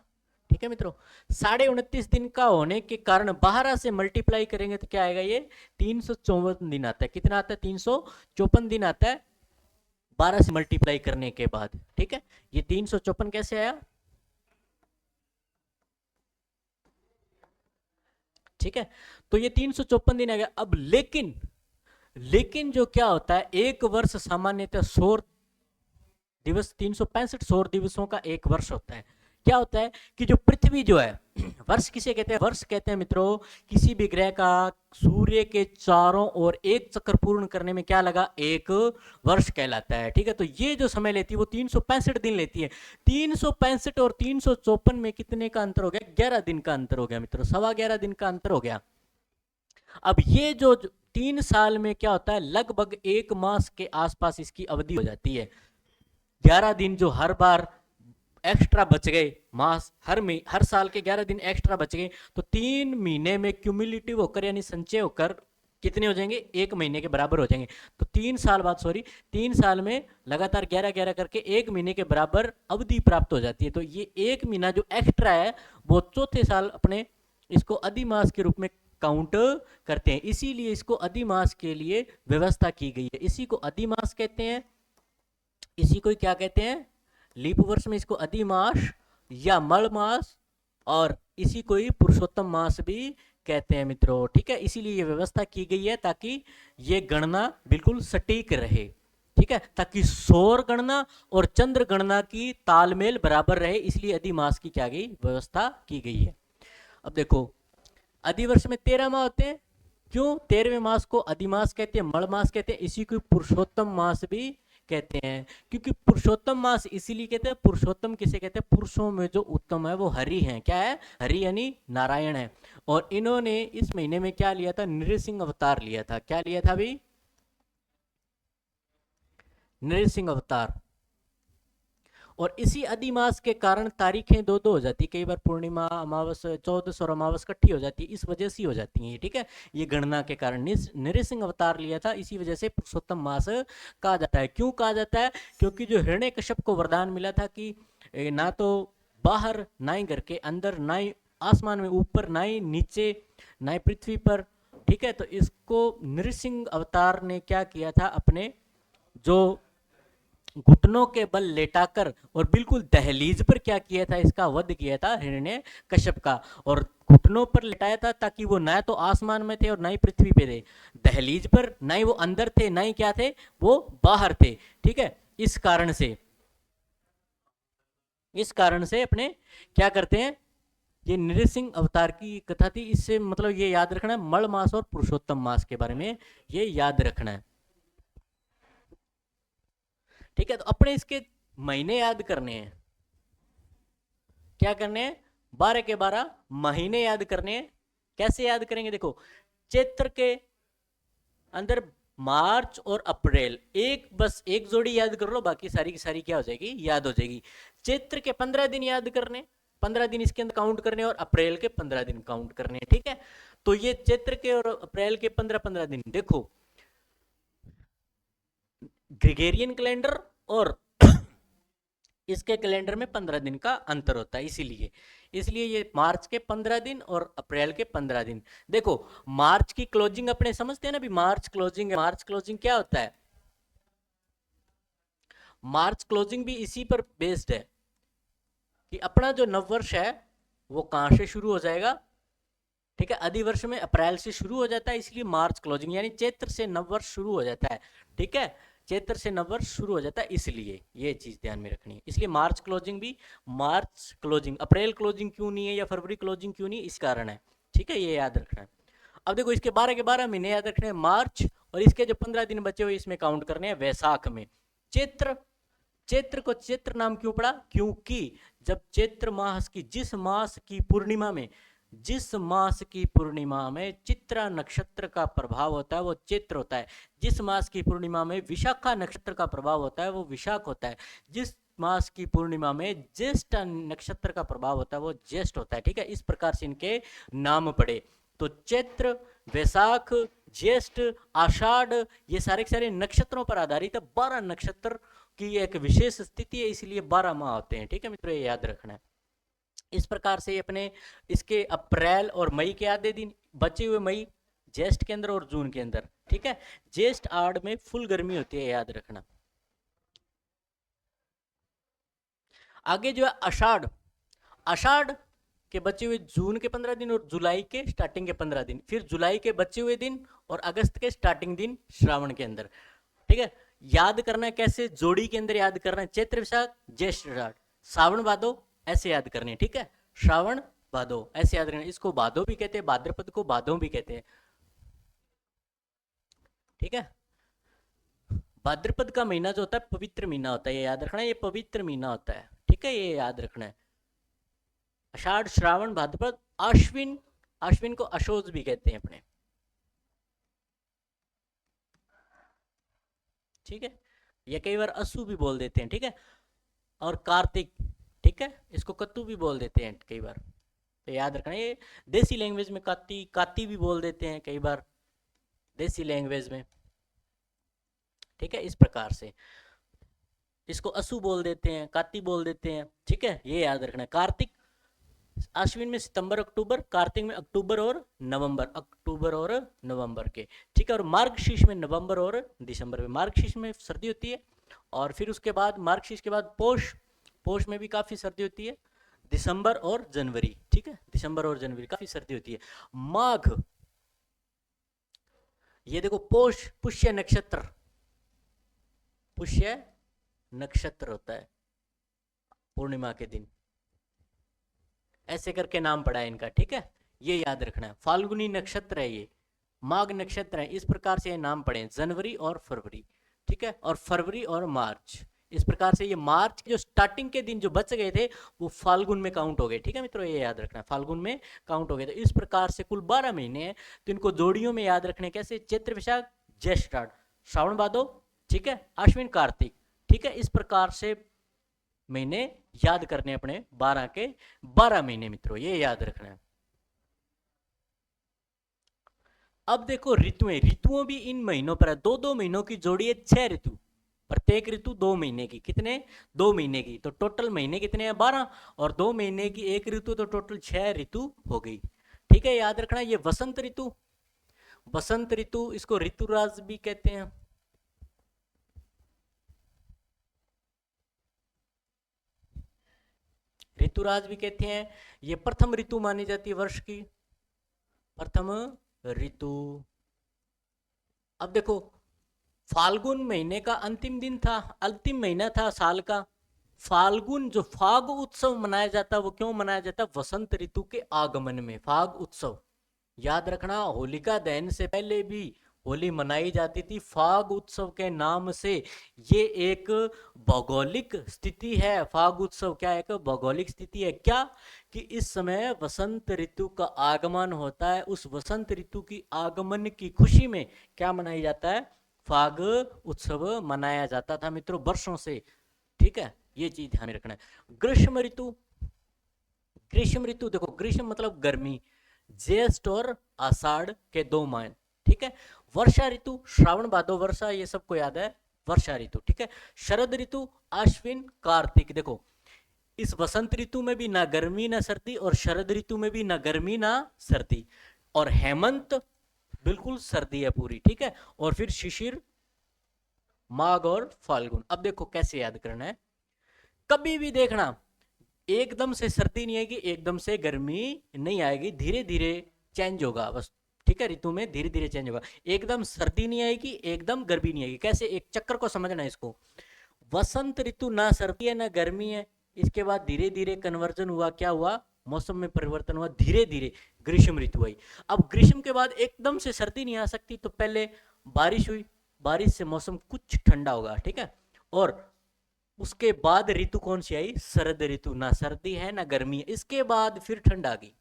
ठीक है मित्रों, 29.5 दिन का होने के कारण 12 से मल्टीप्लाई करेंगे तो क्या आएगा, ये 354 दिन आता है। कितना आता है, 354 दिन आता है 12 से मल्टीप्लाई करने के बाद। ठीक है, ये 354 कैसे आया, ठीक है, तो ये 354 दिन आ गया। अब लेकिन जो क्या होता है, एक वर्ष सामान्यतः 100 दिवस, 365 सौर दिवसों का एक वर्ष होता है। क्या होता है कि जो पृथ्वी जो है, वर्ष किसे कहते हैं, वर्ष कहते हैं मित्रों किसी भी ग्रह का सूर्य के चारों ओर एक चक्कर पूर्ण करने में क्या लगा, एक वर्ष कहलाता है। ठीक है, तो ये जो समय लेती है वो 365 दिन लेती है। 365 और 354 में कितने का अंतर हो गया, 11 दिन का अंतर हो गया मित्रों, 11.25 दिन का अंतर हो गया। अब ये जो 3 साल में क्या होता है, लगभग एक मास के आसपास इसकी अवधि हो जाती है। 11 दिन जो हर बार एक्स्ट्रा बच गए, मास हर साल के 11 दिन एक्स्ट्रा बच गए, तो 3 महीने में क्यूमुलेटिव होकर यानी संचय होकर कितने हो जाएंगे, एक महीने के बराबर हो जाएंगे। तो 3 साल बाद, 3 साल में लगातार 11-11 करके एक महीने के बराबर अवधि प्राप्त हो जाती है। तो ये एक महीना जो एक्स्ट्रा है वो चौथे साल अपने इसको अधिमास के रूप में काउंट करते हैं, इसीलिए इसको अधिमास के लिए व्यवस्था की गई है। इसी को अधिमास कहते हैं, इसी को क्या कहते हैं, लीप वर्ष में इसको अधिमास या मल मास, और इसी को ही पुरुषोत्तम मास भी कहते हैं मित्रों। ठीक है, इसीलिए ये व्यवस्था की गई है ताकि ये गणना बिल्कुल सटीक रहे। ठीक है, ताकि सौर गणना और चंद्र गणना की तालमेल बराबर रहे, इसलिए अधिमास की क्या गई, व्यवस्था की गई है। अब देखो अधिवर्ष में 13 माह होते हैं। क्यों 13वें मास को अधिमास कहते हैं, मल मास कहते हैं, इसी को पुरुषोत्तम मास भी कहते हैं। क्योंकि पुरुषोत्तम मास इसीलिए कहते हैं, पुरुषोत्तम किसे कहते हैं, पुरुषों में जो उत्तम है वो हरि है। क्या है, हरि यानी नारायण है। और इन्होंने इस महीने में क्या लिया था, नृसिंह अवतार लिया था। क्या लिया था भाई, नृसिंह अवतार। और इसी अधिमास के कारण तारीखें दो दो हो जाती, कई बार पूर्णिमा, अमावस, चौदस और अमावस इकट्ठी हो जाती है, इस वजह से ही हो जाती है। ठीक है, ये गणना के कारण नृसिंह अवतार लिया था, इसी वजह से पुरुषोत्तम मास कहा जाता है। क्यों कहा जाता है, क्योंकि जो हिरण्यकश्यप को वरदान मिला था कि ना तो बाहर, ना ही घर के अंदर, ना ही आसमान में ऊपर, ना ही नीचे, ना ही पृथ्वी पर। ठीक है, तो इसको नृसिंह अवतार ने क्या किया था, अपने जो घुटनों के बल लेटाकर और बिल्कुल दहलीज पर क्या किया था, इसका वध किया था हिरण्यकश्यप का। और घुटनों पर लेटाया था ताकि वो ना तो आसमान में थे और ना ही पृथ्वी पे थे, दहलीज पर, ना ही वो अंदर थे, ना ही क्या थे, वो बाहर थे। ठीक है, इस कारण से अपने क्या करते हैं, ये नृसिंह अवतार की कथा थी। इससे मतलब ये याद रखना है, मल मास और पुरुषोत्तम मास के बारे में ये याद रखना है। ठीक है, तो अपने इसके महीने याद करने हैं। क्या करने हैं, 12 के 12 महीने याद करने हैं। कैसे याद करेंगे, देखो चैत्र के अंदर मार्च और अप्रैल, बस एक जोड़ी याद कर लो, बाकी सारी की सारी क्या हो जाएगी, याद हो जाएगी। चैत्र के 15 दिन याद करने, 15 दिन इसके अंदर काउंट करने, और अप्रैल के 15 दिन काउंट करने। ठीक है, तो ये चैत्र के और अप्रैल के 15-15 दिन। देखो ग्रेगोरियन कैलेंडर और इसके कैलेंडर में 15 दिन का अंतर होता है, इसलिए ये मार्च के 15 दिन और अप्रैल के 15 दिन। देखो मार्च की क्लोजिंग अपने समझते हैं ना, भी मार्च क्लोजिंग है। मार्च क्लोजिंग क्या होता है, मार्च क्लोजिंग भी इसी पर बेस्ड है। कि अपना जो नववर्ष है वो कहाँ से शुरू हो जाएगा, ठीक है। अधिवर्ष में अप्रैल से शुरू हो जाता है, इसलिए मार्च क्लोजिंग, यानी चैत्र से नववर्ष शुरू हो जाता है, ठीक है। चैत्र से नववर्ष शुरू हो जाता है, इसलिए ये चीज ध्यान में रखनी है। इसलिए मार्च क्लोजिंग भी मार्च क्लोजिंग, अप्रैल क्लोजिंग क्यों नहीं है या फरवरी क्लोजिंग क्यों नहीं, इस कारण है, ठीक है, ये याद रखना है। अब देखो इसके 12 के 12 महीने याद रखने हैं मार्च, और इसके जो 15 दिन बचे हुए इसमें काउंट करने हैं वैशाख में। चैत्र, चैत्र को चैत्र नाम क्यों पड़ा, क्योंकि जब चैत्र मास की जिस मास की पूर्णिमा में, जिस मास की पूर्णिमा में चित्रा नक्षत्र का प्रभाव होता है वो चैत्र होता है। जिस मास की पूर्णिमा में विशाखा नक्षत्र का प्रभाव होता है वो विशाख होता है। जिस मास की पूर्णिमा में ज्येष्ठ नक्षत्र का प्रभाव होता है वो ज्येष्ठ होता है, ठीक है। इस प्रकार से इनके नाम पड़े। तो चैत्र, वैशाख, ज्येष्ठ, आषाढ़, ये सारे के सारे नक्षत्रों पर आधारित है। 12 नक्षत्र की एक विशेष स्थिति है, इसलिए 12 माह होते हैं, ठीक है मित्रों, ये याद रखना है। इस प्रकार से अपने इसके अप्रैल और मई के आधे दिन बचे हुए, मई ज्येष्ठ के अंदर और जून के अंदर, ठीक है। ज्येष्ठ आड़ में फुल गर्मी होती है, याद रखना। आगे जो है आषाढ़, आषाढ़ के बचे हुए जून के 15 दिन और जुलाई के स्टार्टिंग के 15 दिन, फिर जुलाई के बचे हुए दिन और अगस्त के स्टार्टिंग दिन श्रावण के अंदर, ठीक है। याद करना है कैसे, जोड़ी के अंदर याद करना है, चैत्र वैशाख ज्येष्ठ आषाढ़, श्रावण भादो, ऐसे याद करने, ठीक है। श्रावण भादो ऐसे याद करना, इसको भादो भी कहते हैं, भाद्रपद को भादो भी कहते हैं, ठीक है। भाद्रपद का महीना जो होता है पवित्र महीना होता है, ये याद रखना है, ये पवित्र महीना होता है, ठीक है, ये याद रखना है। आषाढ़, श्रावण, भाद्रपद, आश्विन, आश्विन को अशोज भी कहते हैं अपने, ठीक है। ये कई बार असु भी बोल देते हैं, ठीक है। और कार्तिक, ठीक है, इसको कत्तू भी बोल देते हैं कई बार, तो याद रखना। ये देसी लैंग्वेज में काती, काती भी बोल देते हैं कई बार देसी लैंग्वेज में, ठीक है। इस प्रकार से इसको असु बोल देते हैं, काती बोल देते हैं, ठीक है, ये याद रखना है। कार्तिक, अश्विन में सितंबर अक्टूबर, कार्तिक में अक्टूबर और नवंबर, अक्टूबर और नवंबर के, ठीक है। और मार्गशीर्ष में नवंबर और दिसंबर में, मार्गशीर्ष में सर्दी होती है, और फिर उसके बाद मार्गशीर्ष के बाद पोष, पोष में भी काफी सर्दी होती है, दिसंबर और जनवरी, ठीक है, दिसंबर और जनवरी काफी सर्दी होती है। माघ, ये देखो पोष, पुष्य नक्षत्र, पुष्य नक्षत्र होता है पूर्णिमा के दिन, ऐसे करके नाम पड़ा है इनका, ठीक है, ये याद रखना है। फाल्गुनी नक्षत्र है ये, माघ नक्षत्र है, इस प्रकार से ये नाम पड़े, जनवरी और फरवरी, ठीक है, और फरवरी और मार्च, इस प्रकार से ये मार्च के जो स्टार्टिंग के दिन जो बच गए थे वो फाल्गुन में काउंट हो गए, ठीक है मित्रों, ये याद रखना, फाल्गुन में काउंट हो गए। तो इस प्रकार से कुल 12 महीने हैं, तो इनको जोड़ियों में याद रखने कैसे, चैत्र वैशाख ज्येष्ठ श्रावण भादो, ठीक है, आश्विन कार्तिक, ठीक है। इस प्रकार से महीने याद करने अपने 12 के 12 महीने मित्रों, ये याद रखना है। अब देखो ऋतुएं, ऋतुओं भी इन महीनों पर है, 2-2 महीनों की जोड़ी है, 6 ऋतु, प्रत्येक ऋतु 2 महीने की, कितने, 2 महीने की, तो टोटल महीने कितने हैं, 12, और 2 महीने की एक ऋतु, तो टोटल 6 ऋतु हो गई, ठीक है, याद रखना। ये वसंत ऋतु, वसंत ऋतु, इसको ऋतुराज भी कहते हैं, ऋतुराज भी कहते हैं। ये प्रथम ऋतु मानी जाती है वर्ष की, प्रथम ऋतु। अब देखो फाल्गुन महीने का अंतिम दिन था, अंतिम महीना था साल का, फाल्गुन जो फाग उत्सव मनाया जाता, वो क्यों मनाया जाता, वसंत ऋतु के आगमन में, फाग उत्सव, याद रखना। होलिका दहन से पहले भी होली मनाई जाती थी फाग उत्सव के नाम से, ये एक भौगोलिक स्थिति है, फाग उत्सव क्या है, एक भौगोलिक स्थिति है, क्या कि इस समय वसंत ऋतु का आगमन होता है, उस वसंत ऋतु की आगमन की खुशी में क्या मनाया जाता है, फाग उत्सव मनाया जाता था मित्रों वर्षों से, ठीक है, ये चीज ध्यान में रखना है। ग्रीष्म ऋतु, ग्रीष्म ऋतु देखो, ग्रीष्म मतलब गर्मी, ज्येष्ठ और आषाढ़ के 2 माह, ठीक है। वर्षा ऋतु, श्रावण भादो वर्षा, ये सबको याद है, वर्षा ऋतु, ठीक है। शरद ऋतु, अश्विन कार्तिक, देखो इस वसंत ऋतु में भी ना गर्मी ना सर्दी, और शरद ऋतु में भी ना गर्मी ना सर्दी, और हेमंत बिल्कुल सर्दी है पूरी, ठीक है। और फिर शिशिर, माघ और फाल्गुन। अब देखो कैसे याद करना है, कभी भी देखना एकदम से सर्दी नहीं आएगी, एकदम से गर्मी नहीं आएगी, धीरे धीरे चेंज होगा बस। ठीक है, ऋतु में धीरे धीरे चेंज होगा। एकदम सर्दी नहीं आएगी, एकदम गर्मी नहीं आएगी। कैसे, एक चक्र को समझना है इसको। वसंत ऋतु ना सर्दी है ना गर्मी है, इसके बाद धीरे धीरे कन्वर्जन हुआ, क्या हुआ, मौसम में परिवर्तन हुआ, धीरे धीरे ग्रीष्म ऋतु आई। अब ग्रीष्म के बाद एकदम से सर्दी नहीं आ सकती, तो पहले बारिश हुई, बारिश से मौसम कुछ ठंडा होगा, ठीक है। और उसके बाद ऋतु कौन सी आई, शरद ऋतु, ना सर्दी है ना गर्मी है। इसके बाद फिर ठंड आ गई,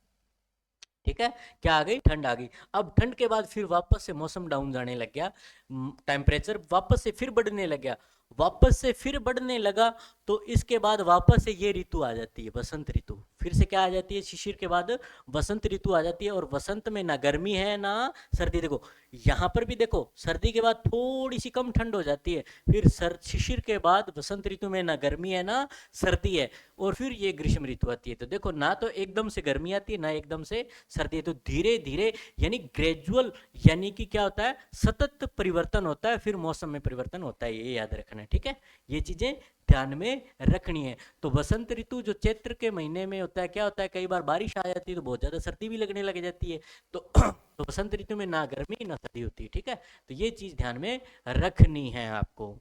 ठीक है, क्या आ गई, ठंड आ गई। अब ठंड के बाद फिर वापस से मौसम डाउन जाने लग गया, टेम्परेचर वापस से फिर बढ़ने लग गया, वापस से फिर बढ़ने लगा, तो इसके बाद वापस से ये ऋतु आ जाती है, बसंत ऋतु। फिर से क्या आ जाती है, शिशिर के बाद बसंत ऋतु आ जाती है। और बसंत में ना गर्मी है ना सर्दी। देखो यहाँ पर भी देखो, सर्दी के बाद थोड़ी सी कम ठंड हो जाती है, फिर शिशिर के बाद बसंत ऋतु में ना गर्मी है ना सर्दी है, और फिर ये ग्रीष्म ऋतु आती है। तो देखो, ना तो एकदम से गर्मी आती है ना एकदम से सर्दी है, तो धीरे धीरे यानी ग्रेजुअल, यानी कि क्या होता है, सतत परिवर्तन होता है, फिर मौसम में परिवर्तन होता है, ये याद रखना है, ठीक है। ये चीजें ध्यान में रखनी है। तो बसंत ऋतु जो चैत्र के महीने में होता है, क्या होता है, कई बार बारिश आ जाती है तो बहुत ज्यादा सर्दी भी लगने लग जाती है। तो बसंत ऋतु में ना गर्मी ना सर्दी होती है, ठीक है। तो ये चीज ध्यान में रखनी है आपको।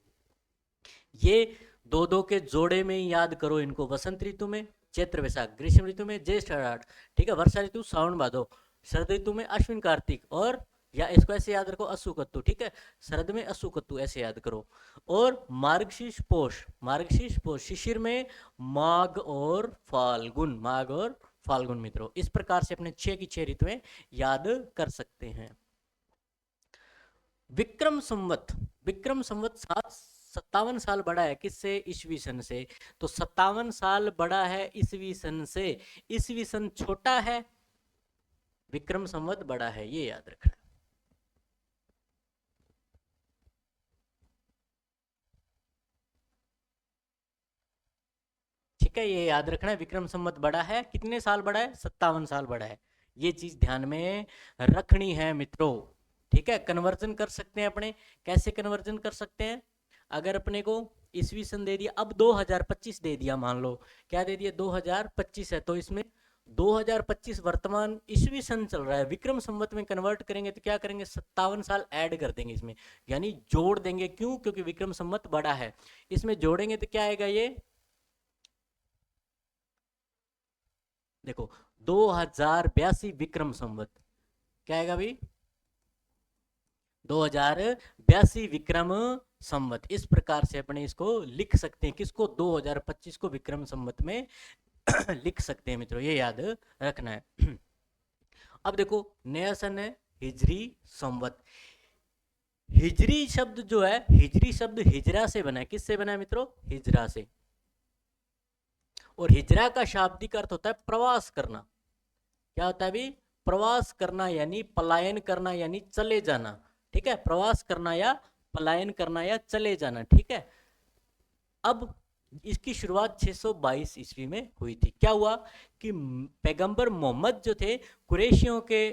ये दो दो के जोड़े में ही याद करो इनको। बसंत ऋतु में चैत्र वैशाख, ग्रीष्म ऋतु में ज्येष्ठ आषाढ़, ठीक है, वर्षा ऋतु सावन भादो, शरद ऋतु में अश्विन कार्तिक, और या इसको ऐसे याद रखो, असु कत्तु, ठीक है, शरद में असु कत्तु, ऐसे याद करो। और मार्गशीर्ष पोष, मार्गशीर्ष पोष, शिशिर में माघ और फाल्गुन, माघ और फाल्गुन मित्रों। इस प्रकार से अपने 6 की 6 ऋतुएं याद कर सकते हैं। विक्रम संवत, विक्रम संवत 57 साल बड़ा है किससे, ईसवी सन से। तो 57 साल बड़ा है ईसवी सन से, ईसवी सन छोटा है, विक्रम संवत बड़ा है, ये याद रखना। ठीक है, ये याद रखना है, विक्रम संवत बड़ा है, कितने साल बड़ा है, 57 साल बड़ा है। ये चीज ध्यान में रखनी है मित्रों, ठीक है। कन्वर्जन कर सकते हैं अपने, कैसे कन्वर्जन कर सकते हैं, अगर अपने को ईसवी सन दे दिया, अब 2025 दे दिया, मान लो क्या दे दिया, 2025 है, तो इसमें 2025 वर्तमान ईसवी सन चल रहा है, विक्रम संवत में कन्वर्ट करेंगे तो क्या करेंगे, 57 साल ऐड कर देंगे इसमें, यानी जोड़ देंगे। क्यों, क्योंकि विक्रम संवत बड़ा है, इसमें जोड़ेंगे तो क्या आएगा, ये देखो 2082 विक्रम संवत, क्या आएगा भाई, 2082 विक्रम संवत। इस प्रकार से अपने इसको लिख सकते हैं, किसको, 2025 को विक्रम संवत में लिख सकते हैं मित्रों, ये याद रखना है। अब देखो नया सन है हिजरी संवत। हिजरी शब्द जो है, हिजरी शब्द हिजरा से बना है, किससे बना है मित्रों, हिजरा से। और हिजरा का शाब्दिक अर्थ होता है प्रवास करना। क्या होता है भी, प्रवास करना, यानी पलायन करना, यानी चले जाना, ठीक है, प्रवास करना या पलायन करना या चले जाना, ठीक है। अब इसकी शुरुआत 622 ईस्वी में हुई थी। क्या हुआ कि पैगंबर मोहम्मद जो थे, कुरैशियों के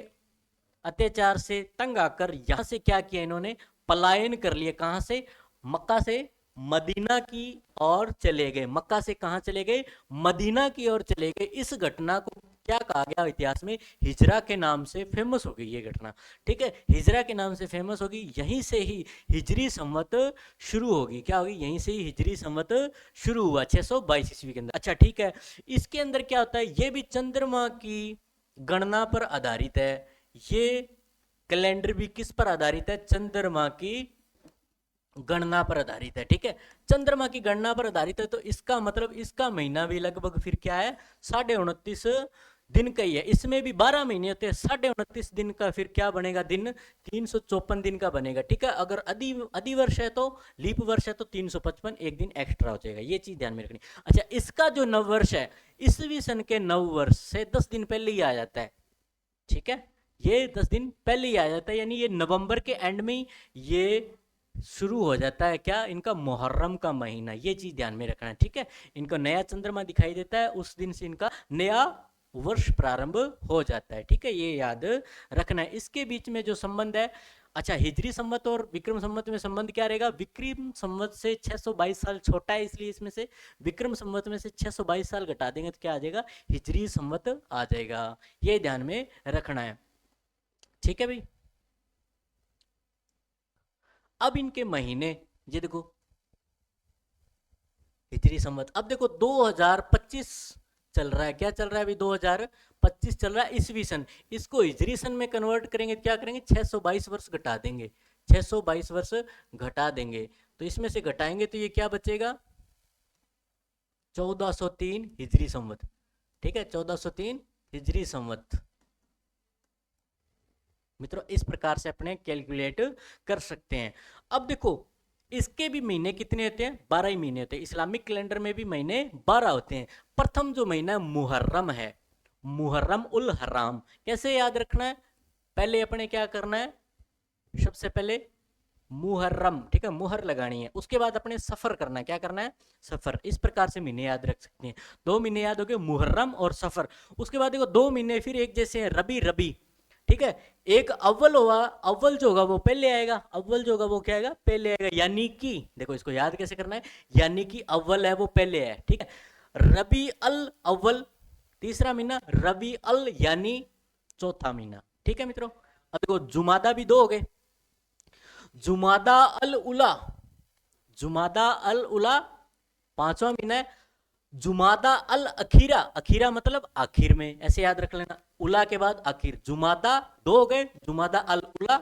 अत्याचार से तंग आकर यहां से क्या किया, इन्होंने पलायन कर लिया, कहां से, मक्का से मदीना की ओर चले गए। मक्का से कहां चले गए, मदीना की ओर चले गए। इस घटना को क्या कहा गया इतिहास में, हिजरा के नाम से फेमस हो गई ये घटना, ठीक है, हिजरा के नाम से फेमस होगी। यहीं से ही हिजरी संवत शुरू होगी, क्या होगी, यहीं से ही हिजरी संवत शुरू हुआ 622 ईस्वी के अंदर। अच्छा ठीक है, इसके अंदर क्या होता है, ये भी चंद्रमा की गणना पर आधारित है। ये कैलेंडर भी किस पर आधारित है, चंद्रमा की गणना पर आधारित है, ठीक है, चंद्रमा की गणना पर आधारित है। तो इसका मतलब इसका महीना भी लगभग फिर क्या है, 29.5 दिन का ही है। इसमें भी 12 महीने होते हैं, 29.5 दिन का फिर क्या बनेगा दिन, 354 दिन का बनेगा, ठीक है। अगर अधि वर्ष है तो, लीप वर्ष है तो 355, एक दिन एक्स्ट्रा हो जाएगा, ये चीज ध्यान में रखनी। अच्छा, इसका जो नव वर्ष है, ईसवी सन के नव वर्ष से 10 दिन पहले ही आ जाता है, ठीक है, ये 10 दिन पहले ही आ जाता है, यानी ये नवंबर के एंड में ही ये शुरू हो जाता है, क्या, इनका मुहर्रम का महीना, ये चीज ध्यान में रखना है, ठीक है। इनको नया चंद्रमा दिखाई देता है, उस दिन से इनका नया वर्ष प्रारंभ हो जाता है, ठीक है, ये याद रखना है। इसके बीच में जो संबंध है, अच्छा, हिजरी संवत और विक्रम संवत में संबंध क्या रहेगा? विक्रम संवत से 622 साल छोटा है, इसलिए इसमें से विक्रम संवत में से 622 साल घटा देंगे तो क्या आ जाएगा? हिजरी संवत आ जाएगा। ये ध्यान में रखना है, ठीक है भाई। अब इनके महीने, ये देखो हिजरी संवत, अब देखो 2025 चल रहा है, क्या चल रहा है अभी? 2025 चल रहा है ईसवी सन। इसको हिजरी सन में कन्वर्ट करेंगे, क्या करेंगे? 622 वर्ष घटा देंगे, 622 वर्ष घटा देंगे। तो इसमें से घटाएंगे तो ये क्या बचेगा? 1403 हिजरी संवत, ठीक है, 1403 हिजरी संवत। मित्रों इस प्रकार से अपने कैलकुलेट कर सकते हैं। अब देखो इसके भी महीने कितने होते हैं? 12 ही महीने होते हैं। इस्लामिक कैलेंडर में भी महीने 12 होते हैं। प्रथम जो महीना मुहर्रम है, मुहर्रम उल हराम, कैसे याद रखना है? पहले अपने क्या करना है? सबसे पहले मुहर्रम, ठीक है, मुहर लगानी है। उसके बाद अपने सफर करना है, क्या करना है? सफर। इस प्रकार से महीने याद रख सकते हैं। 2 महीने याद हो गए, मुहर्रम और सफर। उसके बाद देखो 2 महीने फिर एक जैसे हैं, रबी रबी, ठीक है। एक अव्वल होगा, अव्वल जो होगा वो पहले आएगा, अव्वल जो होगा वो क्या आएगा? पहले आएगा। यानी कि देखो इसको याद कैसे करना है, यानी कि अव्वल है वो पहले है, ठीक है। रबी अल अव्वल तीसरा महीना, रबी अल यानी चौथा महीना, ठीक है मित्रों। अब देखो जुमादा भी 2 हो गए, जुमादा अल उला, जुमादा अल उला 5वां महीना है। जुमादा अल अखीरा, अखीरा मतलब आखिर में, ऐसे याद रख लेना, उला के बाद आखिर। जुमादा 2 हो गए, जुमादा अल उला,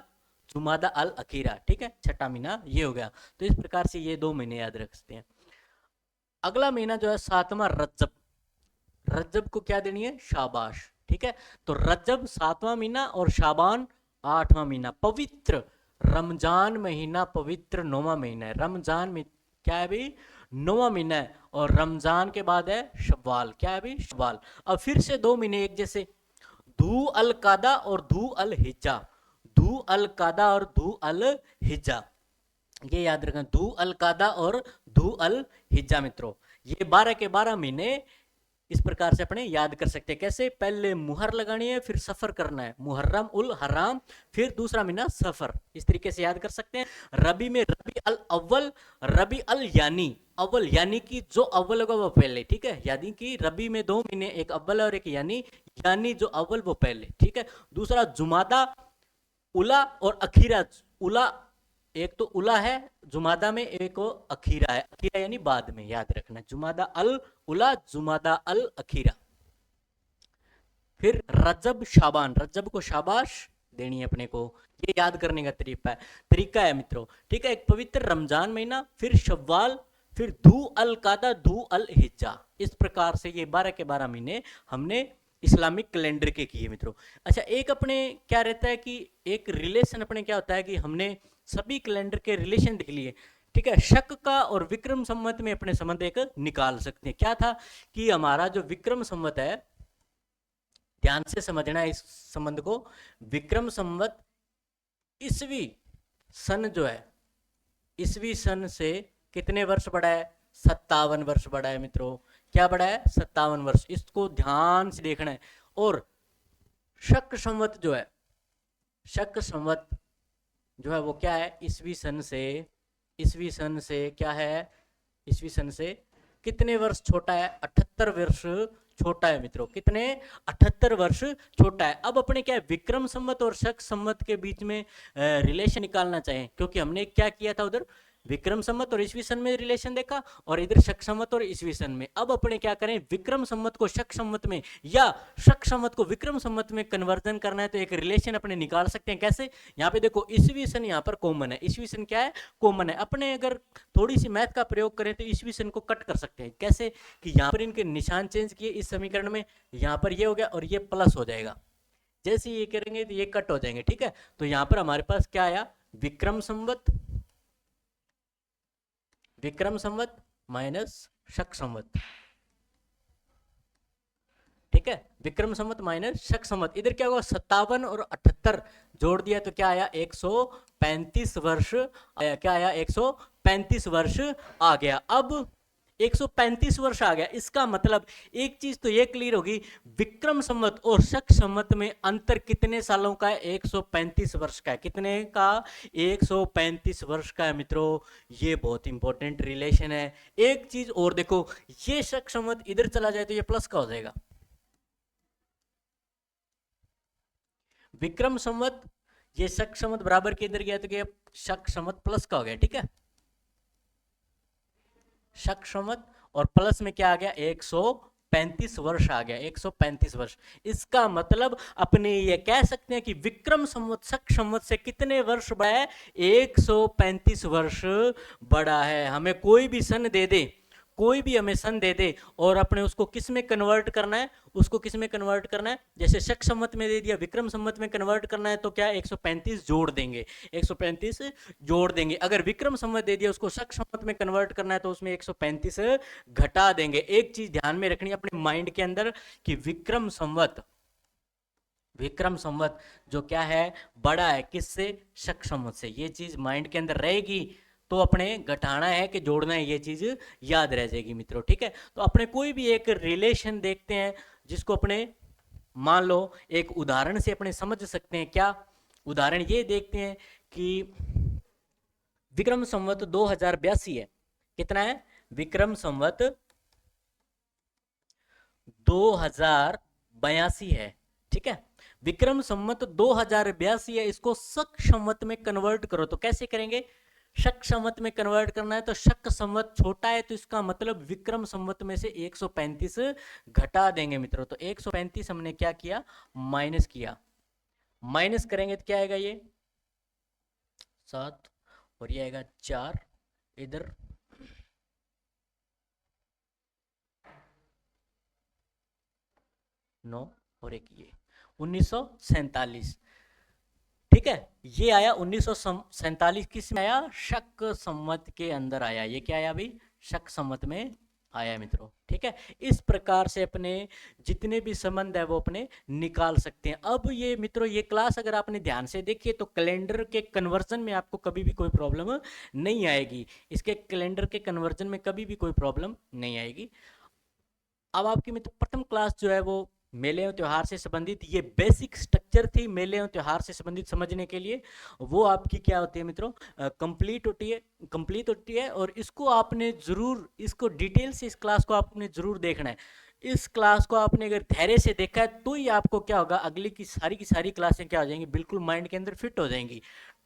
जुमादा अल अखीरा, ठीक है, छठा महीना ये हो गया। तो इस प्रकार से ये 2 महीने याद रख सकते हैं। अगला महीना जो है 7वां रज्जब, रज्जब को क्या देनी है? शाबाश, ठीक है। तो रज्जब 7वां महीना और शाबान 8वां महीना। पवित्र रमजान महीना पवित्र 9वां महीना है। रमजान में क्या है भाई? 9वां महीना है। और रमजान के बाद है शव्वाल, क्या है भाई? शव्वाल। अब फिर से 2 महीने एक जैसे, धू अल कादा और धू अल हिज्जा, धू अल कादा और धू अल हिज्जा, ये याद रखना, धू अल कादा और धू अल हिज्जा। मित्रों ये 12 के 12 महीने इस प्रकार से अपने याद कर सकते हैं। कैसे? पहले मुहर लगानी है, फिर सफर करना है, मुहर्रम उल हराम, फिर दूसरा महीना सफर, इस तरीके से याद कर सकते हैं। रबी में रबी अल अव्वल, रबी अल यानी अव्वल, यानी कि जो अव्वल होगा वो पहले, ठीक है। यानी कि रबी में 2 महीने, एक अव्वल और एक यानी, यानी जो अव्वल वो पहले, ठीक है। दूसरा जुमादा उला और अखीरा, उला एक तो उला है जुमादा में, एक वो अखीरा है, अखीरा यानी बाद में, याद रखना, जुमादा अल उला, जुमादा अल अखीरा। फिर रजब शाबान, रजब को शाबाश देनी है अपने को, ये याद करने का तरीका है मित्रों, ठीक है। एक पवित्र रमजान महीना, फिर शव्वाल, फिर धू अल कादा, धू अल हिज्जा। इस प्रकार से ये 12 के 12 महीने हमने इस्लामिक कैलेंडर के किए मित्रों। अच्छा एक अपने क्या रहता है कि एक रिलेशन अपने क्या होता है कि हमने सभी कैलेंडर के रिलेशन देख लिए, ठीक है। शक का और विक्रम संवत में अपने संबंध एक निकाल सकते हैं। क्या था कि हमारा जो विक्रम संवत है, ध्यान से समझना है इस संबंध को, विक्रम संवत ईसवी सन जो है, ईसवी सन से कितने वर्ष बढ़ा है? 57 वर्ष बढ़ा है मित्रों। क्या बढ़ा है? 57 वर्ष, इसको ध्यान से देखना है। और शक संवत जो है, शक संवत जो है वो क्या है? ईसवी सन से, ईसवी सन से क्या है? ईसवी सन से कितने वर्ष छोटा है? 78 वर्ष छोटा है मित्रों। कितने? 78 वर्ष छोटा है। अब अपने क्या है, विक्रम संवत और शक संवत के बीच में रिलेशन निकालना चाहिए, क्योंकि हमने क्या किया था उधर, विक्रम संवत और ईसवी सन में रिलेशन देखा, और इधर शक संवत और ईसवी सन में। अब अपने क्या करें, विक्रम संवत को शक संवत में या शक संवत को विक्रम संवत में कन्वर्जन करना है, तो एक रिलेशन अपने निकाल सकते हैं। कैसे? यहाँ पे देखो ईसवी सन यहाँ पर कॉमन है, ईसवी सन क्या है? कॉमन है। अपने अगर थोड़ी सी मैथ का प्रयोग करें तो ईसवी सन को कट कर सकते हैं। कैसे? कि यहाँ पर इनके निशान चेंज किए इस समीकरण में, यहाँ पर ये हो गया और ये प्लस हो जाएगा। जैसे ये करेंगे तो ये कट हो जाएंगे, ठीक है। तो यहाँ पर हमारे पास क्या आया? विक्रम संवत, विक्रम संवत माइनस शक संवत, ठीक है। विक्रम संवत माइनस शक संवत, इधर क्या होगा? 57 और 78 जोड़ दिया तो क्या आया? 135 वर्ष आया। क्या आया? 135 वर्ष आ गया। अब 135 वर्ष आ गया। इसका मतलब एक चीज तो ये क्लियर होगी, विक्रम संवत और शक संवत में अंतर कितने सालों का है? 135 वर्ष का है। कितने का? 135 वर्ष का है मित्रों। ये बहुत इंपॉर्टेंट रिलेशन है। एक चीज और देखो, ये शक संवत इधर चला जाए तो ये प्लस का हो जाएगा। विक्रम संवत, ये शक संवत बराबर के इधर गया तो क्या? शक संवत प्लस का हो गया, ठीक है। शक संवत और प्लस में क्या आ गया? 135 वर्ष आ गया, 135 वर्ष। इसका मतलब अपने ये कह सकते हैं कि विक्रम संवत शक संवत से कितने वर्ष बड़ा है? 135 वर्ष बड़ा है। हमें कोई भी सन दे दे, कोई भी हमें सन दे दे और अपने उसको किस में कन्वर्ट करना है? उसको किस में कन्वर्ट करना है? जैसे शक संवत में दे दिया, विक्रम संवत में कन्वर्ट करना है तो क्या 135 जोड़ देंगे, 135 जोड़ देंगे। अगर विक्रम संवत दे दिया, उसको शक संवत में कन्वर्ट करना है तो उसमें 135 घटा देंगे। एक चीज ध्यान में रखनी है अपने माइंड के अंदर कि विक्रम संवत जो क्या है? बड़ा है किससे? शक संवत से। ये चीज माइंड के अंदर रहेगी तो अपने घटाना है कि जोड़ना है, ये चीज याद रह जाएगी मित्रों, ठीक है। तो अपने कोई भी एक रिलेशन देखते हैं जिसको अपने मान लो एक उदाहरण से अपने समझ सकते हैं। क्या उदाहरण? ये देखते हैं कि विक्रम संवत 2082 है। कितना है? विक्रम संवत 2082 है, ठीक है। विक्रम संवत 2082 है, इसको शक संवत में कन्वर्ट करो तो कैसे करेंगे? शक संवत में कन्वर्ट करना है तो शक संवत छोटा है तो इसका मतलब विक्रम संवत में से 135 घटा देंगे मित्रों। तो 135 हमने क्या किया? माइनस किया। माइनस करेंगे तो क्या आएगा? ये 7 और ये आएगा 4, इधर 9 और एक ये 1947, ठीक है। ये आया 1947, किस में आया? शक संवत के अंदर आया। ये क्या आया भाई? शक संवत में आया मित्रों, ठीक है। इस प्रकार से अपने जितने भी संबंध है वो अपने निकाल सकते हैं। अब ये मित्रों, ये क्लास अगर आपने ध्यान से देखी तो कैलेंडर के कन्वर्जन में आपको कभी भी कोई प्रॉब्लम नहीं आएगी। इसके कैलेंडर के कन्वर्जन में कभी भी कोई प्रॉब्लम नहीं आएगी। अब आपकी मित्र प्रथम क्लास जो है वो मेले और त्योहार से संबंधित, ये बेसिक स्ट्रक्चर थी मेले और त्योहार से संबंधित समझने के लिए, वो आपकी क्या होती है मित्रों? कंप्लीट होती है। और इसको आपने जरूर, इसको डिटेल से इस क्लास को आपने जरूर देखना है। इस क्लास को आपने अगर धैर्य से देखा है तो ही आपको क्या होगा? अगली की सारी क्लासें क्या हो जाएंगी? बिल्कुल माइंड के अंदर फिट हो जाएंगी,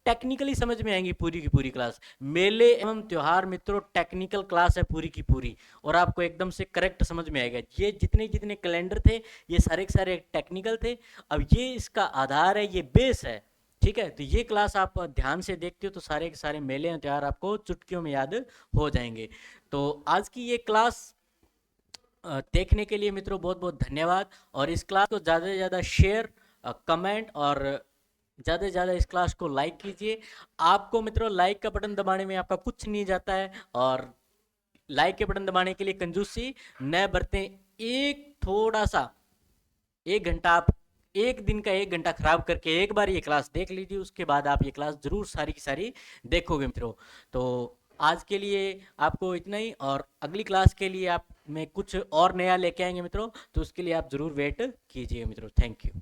टेक्निकली समझ में आएंगी पूरी की पूरी क्लास। मेले एवं त्योहार मित्रों टेक्निकल क्लास है पूरी की पूरी, और आपको एकदम से करेक्ट समझ में आएगा। ये जितने जितने कैलेंडर थे ये सारे के सारे टेक्निकल थे। अब ये इसका आधार है, ये बेस है, ठीक है। तो ये क्लास आप ध्यान से देखते हो तो सारे के सारे मेले और त्योहार आपको चुटकियों में याद हो जाएंगे। तो आज की ये क्लास देखने के लिए मित्रों बहुत बहुत धन्यवाद। और इस क्लास को ज़्यादा से ज़्यादा शेयर, कमेंट और ज़्यादा से ज़्यादा इस क्लास को लाइक कीजिए। आपको मित्रों लाइक का बटन दबाने में आपका कुछ नहीं जाता है, और लाइक के बटन दबाने के लिए कंजूसी न बरतें। एक थोड़ा सा 1 घंटा आप एक दिन का 1 घंटा खराब करके एक बार ये क्लास देख लीजिए, उसके बाद आप ये क्लास जरूर सारी की सारी देखोगे मित्रों। तो आज के लिए आपको इतना ही, और अगली क्लास के लिए आप में कुछ और नया लेके आएंगे मित्रों, तो उसके लिए आप जरूर वेट कीजिए मित्रों। Thank you.